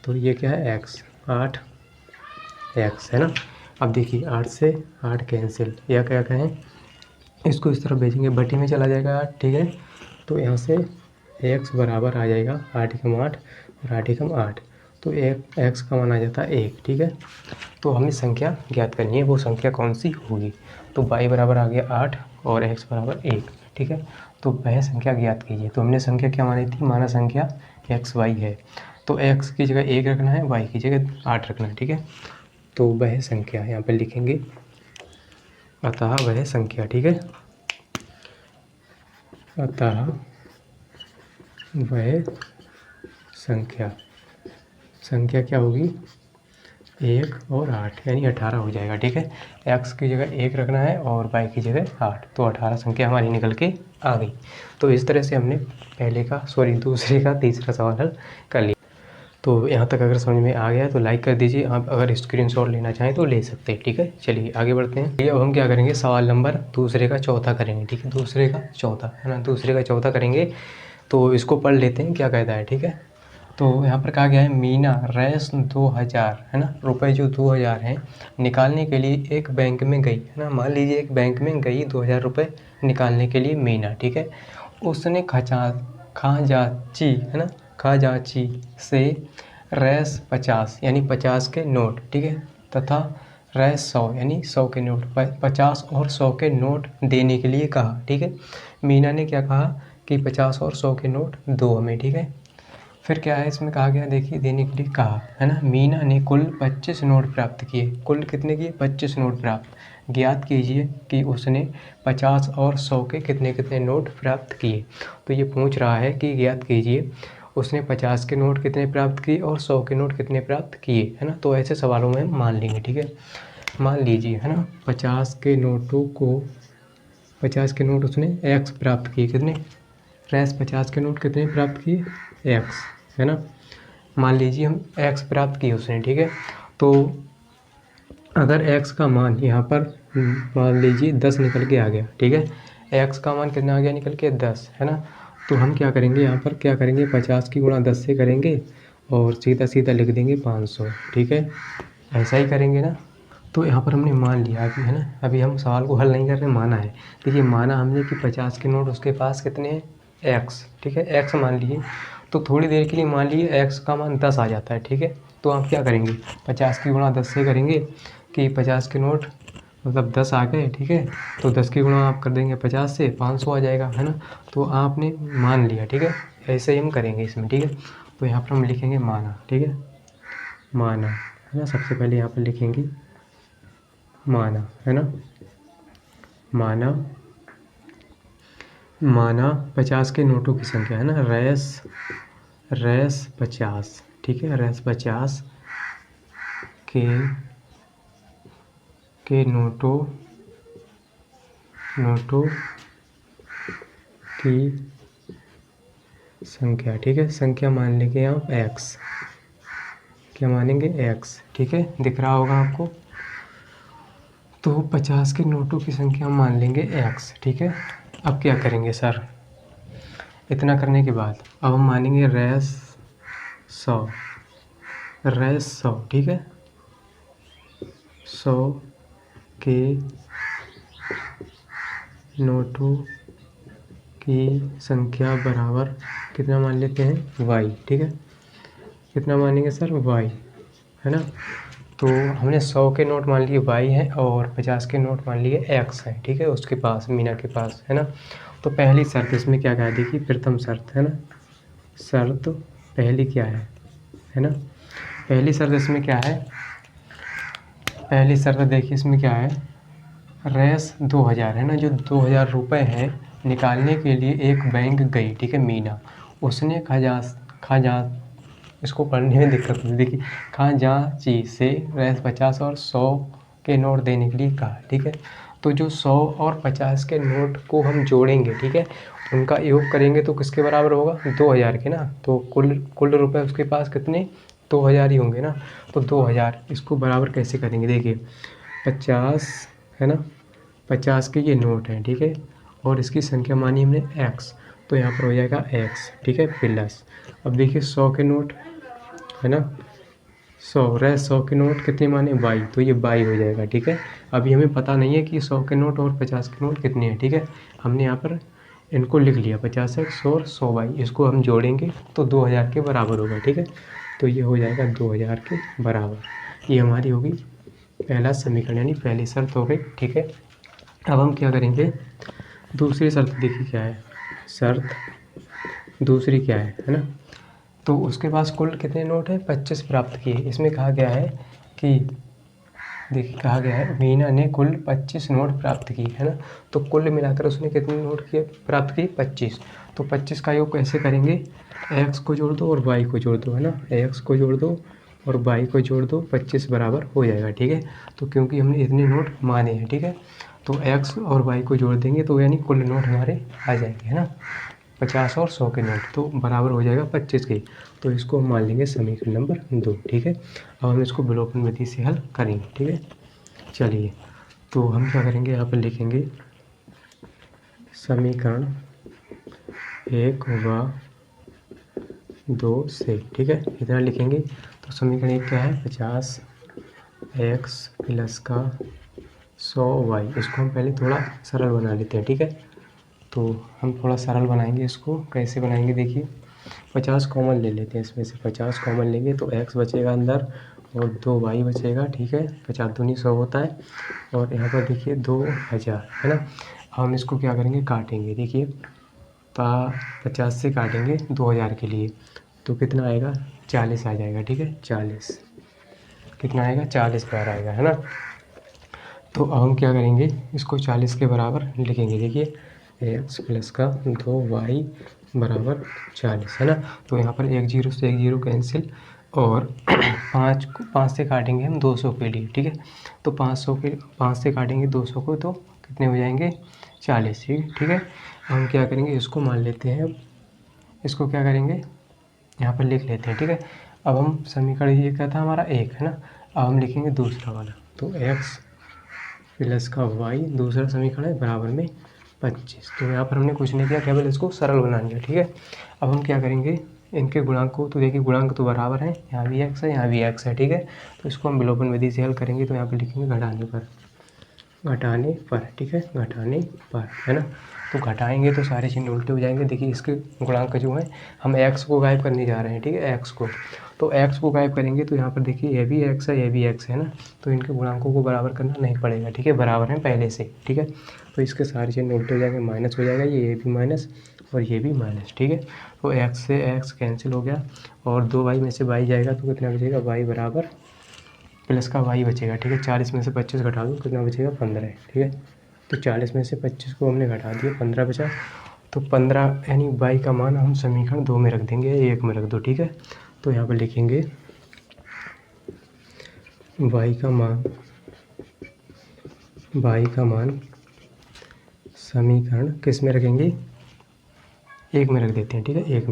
तो ये क्या है x, 8x, है ना। अब देखिए 8 से 8 कैंसिल, या क्या कहें, इसको इस तरफ भेजेंगे, बटी में चला जाएगा 8, ठीक है। तो यहाँ से x बराबर आ जाएगा 8 एकम 8 और 8 एकम 8, तो x का मान आ जाता है 1, ठीक है। तो हमें संख्या ज्ञात करनी है, वो संख्या कौन सी होगी। तो y बराबर आ गया 8 और x बराबर 1, ठीक है। तो वह संख्या ज्ञात कीजिए। तो हमने संख्या क्या मानी थी, माना संख्या xy है, तो x की जगह 1 रखना है, y की जगह 8 रखना है, ठीक है। तो वह संख्या यहाँ पर लिखेंगे, अतः वह संख्या, ठीक है, अतः वह संख्या क्या होगी, 1 और 8 यानी 18 हो जाएगा, ठीक है। x की जगह 1 रखना है और y की जगह 8, तो 18 संख्या हमारी निकल के आ गई। तो इस तरह से हमने दूसरे का तीसरा सवाल हल कर लिया। तो यहाँ तक अगर समझ में आ गया तो लाइक कर दीजिए। आप अगर स्क्रीनशॉट लेना चाहें तो ले सकते हैं, ठीक है। चलिए आगे बढ़ते हैं। अब हम क्या करेंगे, सवाल नंबर दूसरे का चौथा करेंगे, ठीक है, दूसरे का चौथा, है ना, दूसरे का चौथा करेंगे। तो इसको पढ़ लेते हैं क्या कहता है, ठीक है। तो यहाँ पर कहा गया है, मीना रैस 2000, है ना, रुपए जो 2000 हैं निकालने के लिए एक बैंक में गई, है ना। मान लीजिए एक बैंक में गई 2000 रुपये निकालने के लिए मीना, ठीक है। उसने खजांची, है ना, खजांची से रैस 50 यानी 50 के नोट, ठीक है, तथा रैस 100 यानी 100 के नोट, 50 और 100 के नोट देने के लिए कहा, ठीक है। मीना ने क्या कहा कि 50 और 100 के नोट दो हमें, ठीक है। फिर क्या है इसमें कहा गया, देखिए देने के लिए कहा, है ना। मीना ने कुल 25 नोट प्राप्त किए, कुल कितने किए, 25 नोट प्राप्त। ज्ञात कीजिए कि उसने 50 और 100 के कितने कितने नोट प्राप्त किए। तो ये पूछ रहा है कि ज्ञात कीजिए उसने 50 के नोट कितने प्राप्त किए और 100 के नोट कितने प्राप्त किए, है ना। तो ऐसे सवालों में हम मान लेंगे, ठीक है। मान लीजिए, है ना, 50 के नोट उसने x प्राप्त किए, कितने रैस 50 के नोट कितने प्राप्त किए, एक्स, है ना। मान लीजिए हम एक्स प्राप्त किए उसने, ठीक है। तो अगर एक्स का मान यहाँ पर मान लीजिए 10 निकल के आ गया, ठीक है। एक्स का मान कितना आ गया निकल के 10, है ना। तो हम क्या करेंगे, यहाँ पर क्या करेंगे, 50 की गुणा 10 से करेंगे और सीधा सीधा लिख देंगे 500, ठीक है। ऐसा ही करेंगे ना। तो यहाँ पर हमने मान लिया अभी, है ना। अभी हम सवाल को हल नहीं कर रहे, माना है। देखिए माना हमने कि 50 के नोट उसके पास कितने हैं, एक्स, ठीक है। एक्स मान लिए, तो थोड़ी देर के लिए मान लिए एक्स का मान 10 आ जाता है, ठीक है। तो आप क्या करेंगे, 50 की गुणा 10 से करेंगे कि 50 के नोट मतलब 10 आ गए, ठीक है। तो 10 की गुणा आप कर देंगे 50 से, 500 आ जाएगा, है ना। तो आपने मान लिया, ठीक है। ऐसे ही हम करेंगे इसमें, ठीक है। तो यहाँ पर हम लिखेंगे माना, ठीक है, माना, है ना। सबसे पहले यहाँ पर लिखेंगे माना, है ना। माना, माना 50 के नोटों की संख्या, है ना। रैस 50, ठीक है। रैस 50 के नोटों की संख्या, ठीक है। संख्या मान लेंगे आप एक्स, क्या मानेंगे, एक्स, ठीक है। दिख रहा होगा आपको। तो 50 के नोटों की संख्या मान लेंगे एक्स, ठीक है। अब क्या करेंगे सर, इतना करने के बाद अब हम मानेंगे रैस 100, ठीक है। 100 के नोटों की संख्या बराबर कितना मान लेते हैं, वाई, ठीक है। कितना मानेंगे सर, वाई, है ना। तो हमने 100 के नोट मान लिए वाई है और 50 के नोट मान लिए एक्स है, ठीक है, उसके पास, मीना के पास, है ना। तो पहली शर्त इसमें क्या कहा, देखिए प्रथम शर्त, है ना। शर्त पहली क्या है ना। पहली शर्त इसमें क्या है, पहली शर्त देखिए इसमें क्या है, रैस 2000, है ना। जो 2000 रुपये हैं निकालने के लिए एक बैंक गई, ठीक है, मीना। उसने खजांची, इसको पढ़ने में दिक्कत होती है, देखिए, खजांची से रैस 50 और 100 के नोट देने के लिए कहा, ठीक है। तो जो 100 और 50 के नोट को हम जोड़ेंगे, ठीक है, उनका योग करेंगे तो किसके बराबर होगा, 2000 के ना। तो कुल रुपए उसके पास कितने, 2000 ही होंगे ना। तो 2000 इसको बराबर कैसे करेंगे, देखिए 50, है ना, 50 के ये नोट हैं, ठीक है, और इसकी संख्या मानी हमने एक्स, तो यहाँ पर हो जाएगा एक्स, ठीक है, प्लस। अब देखिए 100 के नोट, है ना, 100 के नोट कितने माने, बाई, तो ये बाई हो जाएगा, ठीक है। अभी हमें पता नहीं है कि 100 के नोट और 50 के नोट कितने हैं, ठीक है। हमने यहाँ पर इनको लिख लिया, 50 एक्स और 100 बाई, इसको हम जोड़ेंगे तो 2000 के बराबर होगा, ठीक है। तो ये हो जाएगा 2000 के बराबर। ये हमारी होगी पहला समीकरण, यानी पहली शर्त हो गई, ठीक है। अब हम क्या करेंगे, दूसरी शर्त देखिए क्या है, शर्त दूसरी क्या है ना। तो उसके पास कुल कितने नोट हैं, 25 प्राप्त किए। इसमें कहा गया है कि देखिए कहा गया है मीना ने कुल 25 नोट प्राप्त किए, है ना। तो कुल मिलाकर उसने कितने नोट किए, प्राप्त किए 25। तो 25 का योग कैसे करेंगे, एक्स को जोड़ दो और वाई को जोड़ दो, है ना। एक्स को जोड़ दो और वाई को जोड़ दो, 25 बराबर हो जाएगा, ठीक है। तो क्योंकि हमने इतने नोट माने हैं, ठीक है, तो एक्स और वाई को जोड़ देंगे तो यानी कुल नोट हमारे आ जाएंगे, है ना। 50 और 100 के नोट तो बराबर हो जाएगा 25 के। तो इसको हम मान लेंगे समीकरण नंबर 2, ठीक है। अब हम इसको विलोपन विधि से हल करेंगे, ठीक है। चलिए, तो हम क्या करेंगे, यहाँ पर लिखेंगे समीकरण 1 व 2 से, ठीक है, इतना लिखेंगे। तो समीकरण 1 क्या है, 50 एक्स प्लस का 100 वाई। इसको हम पहले थोड़ा सरल बना लेते हैं, ठीक है। तो हम थोड़ा सरल बनाएंगे इसको, कैसे बनाएंगे देखिए, 50 कॉमन ले लेते हैं, इसमें से 50 कॉमन लेंगे तो x बचेगा अंदर और 2y बचेगा, ठीक है। 50 दूनी 100 होता है और यहाँ पर देखिए 2000, है ना। हम इसको क्या करेंगे, काटेंगे, देखिए 50 से काटेंगे 2000 के लिए तो कितना आएगा, 40 आ जाएगा, ठीक है, 40, कितना आएगा, 40 बार आएगा, है ना। तो अब हम क्या करेंगे, इसको 40 के बराबर लिखेंगे, देखिए एक्स प्लस का 2y बराबर 40, है ना। तो यहाँ पर 1 0 से 1 0 कैंसिल और 5 से काटेंगे हम 200 के लिए, ठीक है। तो 500 के 5 से काटेंगे 200 को तो कितने हो जाएंगे, 40, ठीक है। हम क्या करेंगे, इसको मान लेते हैं, इसको क्या करेंगे, यहाँ पर लिख लेते हैं, ठीक है। अब हम समीकरण ये क्या था हमारा 1 है ना, अब हम लिखेंगे दूसरा वाला, तो x प्लस का y दूसरा समीकरण है बराबर में 25। तो यहाँ पर हमने कुछ नहीं किया, केवल इसको सरल बना लिया, ठीक है। अब हम क्या करेंगे, इनके गुणांक को, तो देखिए गुणांक तो बराबर हैं, यहाँ भी x है यहाँ भी x है, ठीक है। तो इसको हम विलोपन विधि से हल करेंगे, तो यहाँ पर लिखेंगे घटाने पर, ठीक है, घटाने पर, है ना। तो घटाएंगे तो सारे चिन्ह उल्टे हो जाएंगे। देखिए इसके गुणांक जो है, हम x को गायब करने जा रहे हैं, ठीक है, x को, तो x को गायब करेंगे तो यहाँ पर देखिए ये भी x है ये भी x है ना, तो इनके गुणांकों को बराबर करना नहीं पड़ेगा, ठीक है, बराबर है पहले से, ठीक है। तो इसके सारे चिन्ह उल्टे हो जाएंगे, माइनस हो जाएगा, ये भी माइनस और ये भी माइनस, ठीक है। तो x से x कैंसिल हो गया और 2y में से y जाएगा तो कितना बचेगा, y बराबर प्लस का y बचेगा, ठीक है। 40 में से 25 घटा दो, कितना बचेगा, 15, ठीक है। तो 40 में से 25 को हमने घटा दिया, 15 बचा, तो 15 यानी y का मान हम समीकरण 2 में रख देंगे, 1 में रख दो, ठीक है। तो यहाँ पर लिखेंगे y का मान समीकरण किस में रखेंगे, 1 में रख देते हैं, ठीक है, 1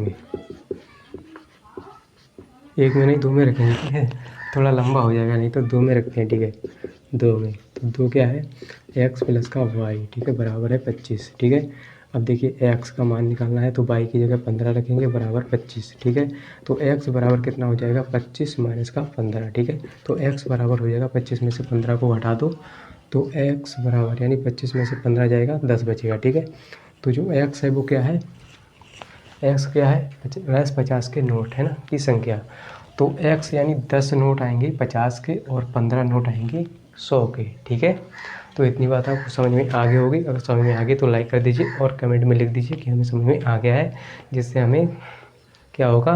में नहीं 2 में रखेंगे, ठीक है, थोड़ा लंबा हो जाएगा, नहीं तो 2 में रखते हैं, ठीक है, 2 में। तो 2 क्या है, x प्लस का y, ठीक है, बराबर है 25, ठीक है। अब देखिए x का मान निकालना है तो y की जगह 15 रखेंगे, बराबर 25, ठीक है। तो x बराबर कितना हो जाएगा, 25 माइनस का 15, ठीक है। तो x बराबर हो जाएगा, 25 में से 15 को घटा दो, तो x बराबर यानी 25 में से 15 जाएगा, 10 बचेगा, ठीक है। तो जो x है वो क्या है, x क्या है, 50 के नोट है ना की संख्या। तो x यानी 10 नोट आएंगे 50 के और 15 नोट आएंगे 100 के, ठीक है। तो इतनी बात आपको समझ में आ गई होगी। अगर समझ में आ गई तो लाइक कर दीजिए और कमेंट में लिख दीजिए कि हमें समझ में आ गया है, जिससे हमें क्या होगा,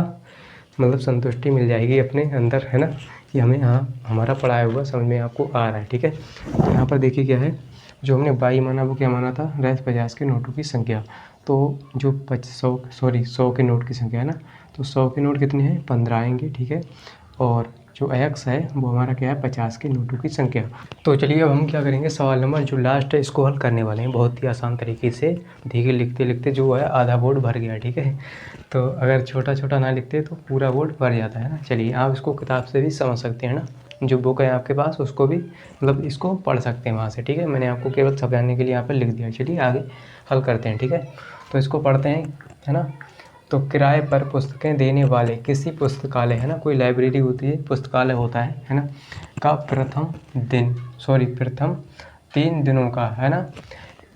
मतलब संतुष्टि मिल जाएगी अपने अंदर, है ना, कि हमें हाँ हमारा पढ़ाया हुआ समझ में आपको आ रहा है, ठीक है। तो यहाँ पर देखिए क्या है, जो हमने y माना वो क्या माना था, 50 के नोटों की संख्या। तो जो 100 के नोट की संख्या है ना, तो 100 के नोट कितने हैं, 15 आएंगे, ठीक है। और जो x है वो हमारा क्या है, 50 के नोटों की संख्या। तो चलिए अब हम क्या करेंगे, सवाल नंबर जो लास्ट है इसको हल करने वाले हैं बहुत ही आसान तरीके से। देखिए लिखते लिखते जो है आधा बोर्ड भर गया, ठीक है। तो अगर छोटा छोटा ना लिखते तो पूरा बोर्ड भर जाता है ना। चलिए आप इसको किताब से भी समझ सकते हैं ना, जो बुक है आपके पास उसको भी, मतलब इसको पढ़ सकते हैं वहाँ से, ठीक है। मैंने आपको केवल समझाने के लिए यहाँ पर लिख दिया। चलिए आगे हल करते हैं, ठीक है। तो इसको पढ़ते हैं, है ना। तो किराए पर पुस्तकें देने वाले किसी पुस्तकालय, है ना, कोई लाइब्रेरी होती है, पुस्तकालय होता है ना, का प्रथम 3 दिनों का, है ना,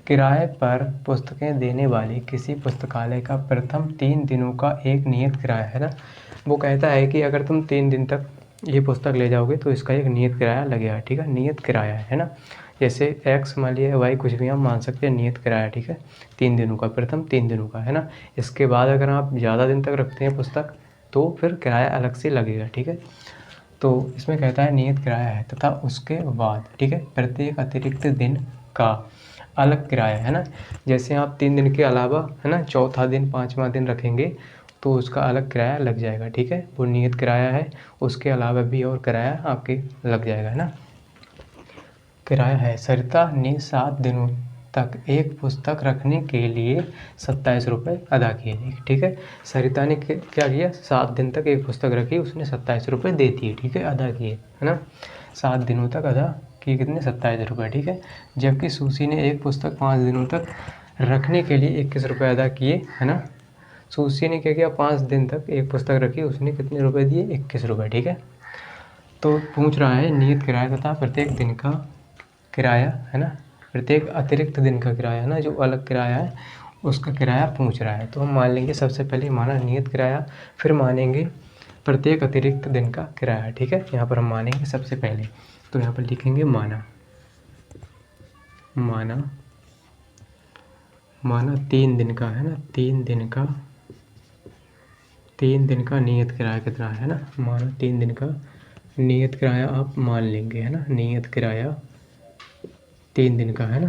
किराए पर पुस्तकें देने वाले किसी पुस्तकालय का प्रथम 3 दिनों का एक नियत किराया, है ना। वो कहता है कि अगर तुम 3 दिन तक ये पुस्तक ले जाओगे तो इसका एक नियत किराया लगेगा, ठीक है, नियत किराया है ना। जैसे x मान लिया, y कुछ भी हम मान सकते हैं, नियत किराया, ठीक है, 3 दिनों का, प्रथम 3 दिनों का, है ना। इसके बाद अगर आप ज़्यादा दिन तक रखते हैं पुस्तक तो फिर किराया अलग से लगेगा, ठीक है। तो इसमें कहता है नियत किराया है तथा उसके बाद, ठीक है, प्रत्येक अतिरिक्त दिन का अलग किराया, है ना। जैसे आप 3 दिन के अलावा, है ना, चौथा दिन 5वां दिन रखेंगे तो उसका अलग किराया लग जाएगा, ठीक है, वो नियत किराया है। उसके अलावा भी और किराया आपके लग जाएगा, है ना। किराया है, सरिता ने 7 दिनों तक एक पुस्तक रखने के लिए 27 रुपये अदा किए, ठीक है। सरिता ने क्या किया, 7 दिन तक एक पुस्तक रखी, उसने 27 रुपये दे दिए, ठीक है, अदा किए, है ना। 7 दिनों तक अदा किए कितने, 27 रुपये, ठीक है। जबकि सुशी ने एक पुस्तक 5 दिनों तक रखने के लिए 21 रुपये अदा किए, है ना। सुशी ने क्या किया, 5 दिन तक एक पुस्तक रखी, उसने कितने रुपये दिए, 21 रुपये, ठीक है। तो पूछ रहा है नियत किराया तथा प्रत्येक दिन का किराया, है ना, प्रत्येक अतिरिक्त दिन का किराया, है ना, जो अलग किराया है उसका किराया पूछ रहा है। तो हम मान लेंगे सबसे पहले माना नियत किराया, फिर मानेंगे प्रत्येक अतिरिक्त दिन का किराया, ठीक है। यहाँ पर हम मानेंगे सबसे पहले, तो यहाँ पर लिखेंगे माना 3 दिन का, है ना, 3 दिन का नियत किराया कितना है ना, माना 3 दिन का नियत किराया आप मान लेंगे, है ना, नियत किराया 3 दिन का, है ना,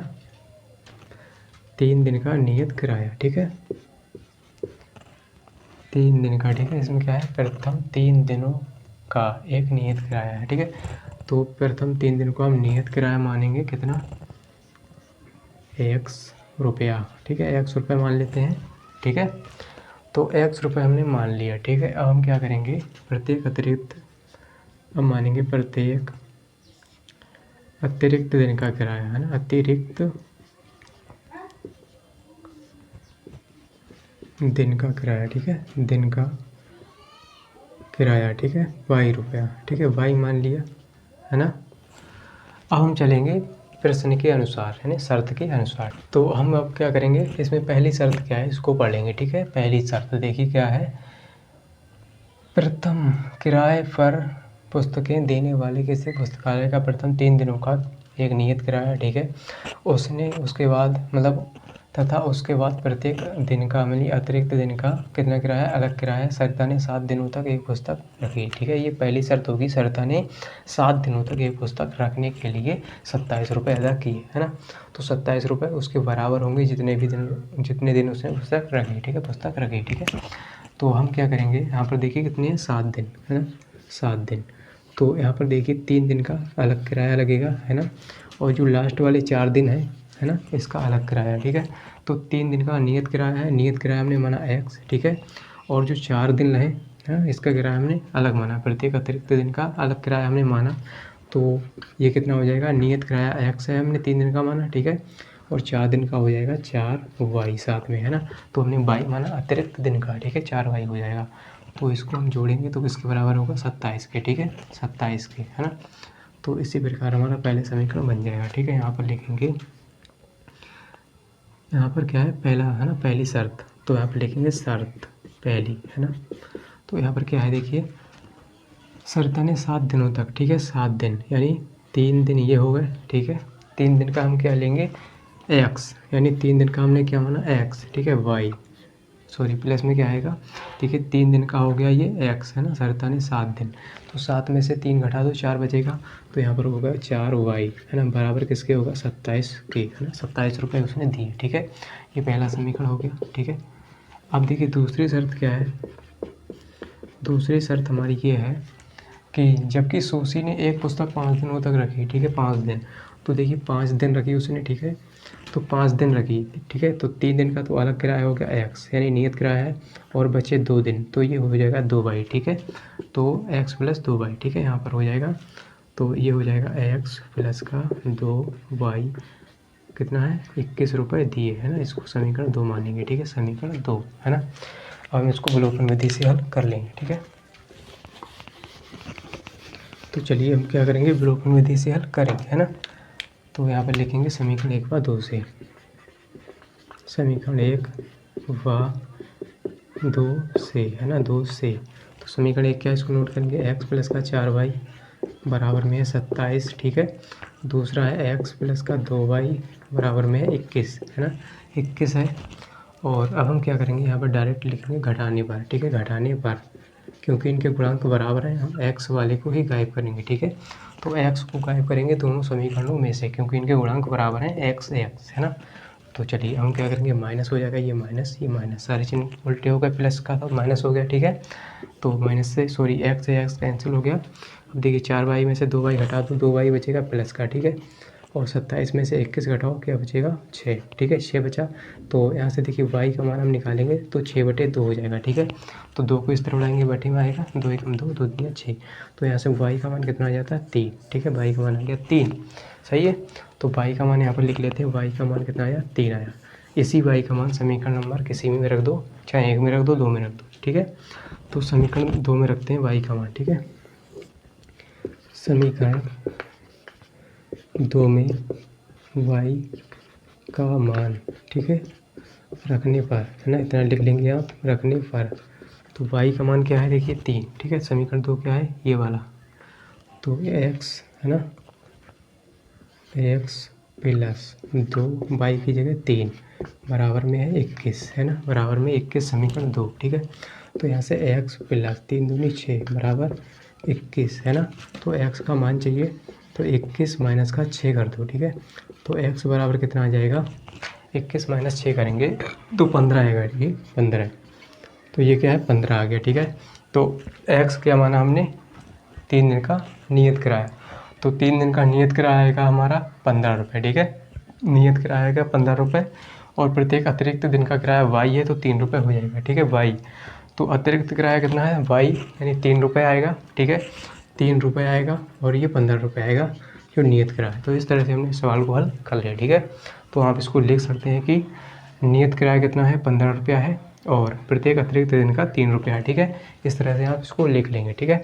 3 दिन का नियत किराया, ठीक है, 3 दिन का, ठीक है। इसमें क्या है, प्रथम 3 दिनों का एक नियत किराया है, ठीक है। तो प्रथम 3 दिन को हम नियत किराया मानेंगे कितना, x रुपया, ठीक है, x रुपये मान लेते हैं, ठीक है। तो x रुपये हमने मान लिया, ठीक है। अब हम क्या करेंगे, प्रत्येक अतिरिक्त, अब मानेंगे प्रत्येक अतिरिक्त दिन का किराया, है ना, अतिरिक्त दिन का किराया, ठीक है, दिन का किराया, ठीक है, ₹y, ठीक है, y मान लिया, है ना। अब हम चलेंगे प्रश्न के अनुसार, है ना, शर्त के अनुसार। तो हम अब क्या करेंगे, इसमें पहली शर्त क्या है इसको पढ़ लेंगे, ठीक है। पहली शर्त देखिए क्या है, प्रथम किराए पर पुस्तकें देने वाले किसी पुस्तकालय का प्रथम 3 दिनों का एक नियत किराया, ठीक है। उसने उसके बाद मतलब तथा उसके बाद प्रत्येक दिन का मतलब अतिरिक्त दिन का कितना किराया, अलग किराया। सरिता ने 7 दिनों तक एक पुस्तक रखी, ठीक है। ये पहली शर्त होगी, सरिता ने 7 दिनों तक एक पुस्तक रखने के लिए 27 रुपये अदा किए, है ना। तो 27 रुपये उसके बराबर होंगे जितने दिन उसने पुस्तक रखी, ठीक है, पुस्तक रखी, ठीक है। तो हम क्या करेंगे, यहाँ पर देखिए कितने हैं, 7 दिन, है ना, 7 दिन। तो यहाँ पर देखिए 3 दिन का अलग किराया लगेगा, है ना, और जो लास्ट वाले 4 दिन है ना, इसका अलग किराया, ठीक है। तो 3 दिन का नियत किराया है, नियत किराया हमने माना x, ठीक है। और जो 4 दिन रहे हैं इसका किराया हमने अलग माना, प्रत्येक अतिरिक्त दिन का अलग किराया हमने माना। तो ये कितना हो जाएगा, नियत किराया x है, हमने 3 दिन का माना, ठीक है, और 4 दिन का हो जाएगा 4y साथ में, है ना। तो हमने y माना अतिरिक्त दिन का, ठीक है, 4y हो जाएगा। तो इसको हम जोड़ेंगे तो किसके बराबर होगा, 27 के, ठीक है, 27 के, है ना। तो इसी प्रकार हमारा पहले समीकरण बन जाएगा, ठीक है। यहाँ पर लिखेंगे, यहाँ पर क्या है, पहला है ना, पहली शर्त, तो यहाँ पर लिखेंगे शर्त पहली, है ना। तो यहाँ पर क्या है देखिए, सरिता ने 7 दिनों तक, ठीक है, 7 दिन यानी 3 दिन ये हो गए, ठीक है। 3 दिन का हम क्या लेंगे, x, यानी 3 दिन का हमने क्या माना x, ठीक है, y, सॉरी प्लस में क्या आएगा, देखिए 3 दिन का हो गया ये x, है ना। सरिता ने 7 दिन, तो 7 में से 3 घटा दो 4 बचेगा, तो यहाँ पर होगा 4y, है ना, बराबर किसके होगा, 27 के, है ना, 27 रुपये उसने दिए, ठीक है। ये पहला समीकरण हो गया, ठीक है। अब देखिए दूसरी शर्त क्या है, दूसरी शर्त हमारी ये है कि जबकि सोसी ने एक पुस्तक 5 दिनों तक रखी, ठीक है, 5 दिन, तो देखिए 5 दिन रखी उसने, ठीक है, तो 5 दिन रखी, ठीक है। तो 3 दिन का तो अलग किराया हो गया x, यानी नियत किराया है, और बचे 2 दिन, तो ये हो जाएगा 2y, ठीक है। तो x प्लस 2y, ठीक है, यहाँ पर हो जाएगा, तो ये हो जाएगा x प्लस का 2y, कितना है, 21 रुपये दिए, है ना। इसको समीकरण 2 मानेंगे, ठीक है, समीकरण 2, है ना। अब हम इसको विलोपन विधि से हल कर लेंगे, ठीक है। तो चलिए हम क्या करेंगे, विलोपन विधि से हल करेंगे, है ना। तो यहाँ पर लिखेंगे समीकरण 1 व 2 से, समीकरण 1 व 2 से, है ना, 2 से। तो समीकरण 1 क्या है, इसको नोट करेंगे, x प्लस का 4y बराबर में है 27, ठीक है। दूसरा है x प्लस का 2y बराबर में है 21, है ना, 21 है। और अब हम क्या करेंगे, यहाँ पर डायरेक्ट लिखेंगे घटाने पर, ठीक है, घटाने पर, क्योंकि इनके गुणांक बराबर हैं, हम x वाले को ही गायब करेंगे, ठीक है। तो x को गायब करेंगे दोनों समीकरणों में से, क्योंकि इनके गुणांक बराबर हैं x, है ना। तो चलिए हम क्या करेंगे, माइनस हो जाएगा, ये माइनस, सारे चिन्ह उल्टे हो गए, प्लस का तो माइनस हो गया, ठीक है। तो माइनस से सॉरी x से x कैंसिल हो गया। अब देखिए 4y में से 2y घटा दो, 2y बचेगा प्लस का, ठीक है, और 27 में से 21 घटाओ, क्या बचेगा 6, ठीक है, 6 बचा। तो यहाँ से देखिए y का मान हम निकालेंगे तो 6/2 हो जाएगा, ठीक है। तो 2 को इस तरह उड़ाएंगे, बटे में आएगा, 2 एकम 2, 2 दूनी 6, तो यहाँ से y का मान कितना आ जाता है 3, ठीक है, y का मान आ गया 3, सही है। तो y का मान यहाँ पर लिख लेते हैं, y का मान कितना आया, 3 आया। इसी y का मान समीकरण नंबर किसी में रख दो, चाहे 1 में रख दो, 2 में रख दो, ठीक है। तो समीकरण 2 में रखते हैं y का मान, ठीक है, समीकरण 2 में y का मान, ठीक है, रखने पर, है ना, इतना लिख लेंगे आप, रखने पर। तो y का मान क्या है देखिए 3, ठीक है, समीकरण 2 क्या है, ये वाला, तो x, है ना, x प्लस 2 y की जगह 3 बराबर में है 21, है ना, बराबर में 21, समीकरण 2, ठीक है। तो यहाँ से x प्लस 3 दूनी 6 बराबर 21, है ना। तो x का मान चाहिए, तो 21 माइनस का 6 कर दो, ठीक है। तो x बराबर कितना आ जाएगा, 21 माइनस 6 करेंगे तो 15 आएगा, ठीक है, 15, तो ये क्या है 15 आ गया, ठीक है। तो x क्या माना हमने, 3 दिन का नियत किराया, तो 3 दिन का नियत किराया आएगा हमारा 15 रुपये, ठीक है, नियत किराया आएगा 15 रुपये। और प्रत्येक अतिरिक्त दिन का किराया वाई है तो 3 रुपये हो जाएगा, ठीक है। वाई तो अतिरिक्त किराया कितना है, वाई यानी 3 रुपये आएगा, ठीक है। 3 रुपये आएगा और ये 15 रुपये आएगा जो नियत किराया है। तो इस तरह से हमने सवाल को हल कर लिया, ठीक है। तो आप इसको लिख सकते हैं कि नियत किराया कितना है, 15 रुपया है और प्रत्येक अतिरिक्त दिन का 3 रुपया है, ठीक है। इस तरह से आप इसको लिख लेंगे, ठीक है।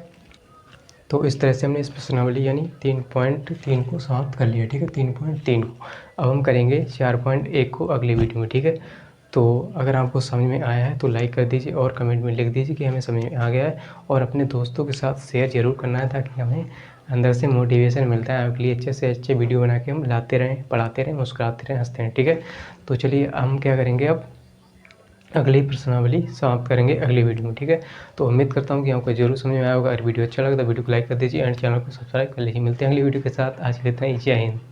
तो इस तरह से हमने इस प्रश्नावली यानी 3.3 को समाप्त कर लिया, ठीक है। 3.3 को अब हम करेंगे 4.1 को अगली वीडियो में, ठीक है। तो अगर आपको समझ में आया है तो लाइक कर दीजिए और कमेंट में लिख दीजिए कि हमें समझ में आ गया है, और अपने दोस्तों के साथ शेयर ज़रूर करना है ताकि हमें अंदर से मोटिवेशन मिलता है आपके लिए अच्छे से अच्छे वीडियो बना के हम लाते रहें, पढ़ाते रहें, मुस्कुराते रहें, हंसते रहें, ठीक है। तो चलिए हम क्या करेंगे, अब अगली प्रश्नावली समाप्त करेंगे अगली वीडियो में, ठीक है। तो उम्मीद करता हूँ कि आपको जरूर समझ में आया होगा। अगर वीडियो अच्छा लगा तो वीडियो को लाइक कर दीजिए एंड चैनल को सब्सक्राइब कर लीजिए। मिलते हैं अगली वीडियो के साथ। आज के लिए इतना ही, जय हिंद।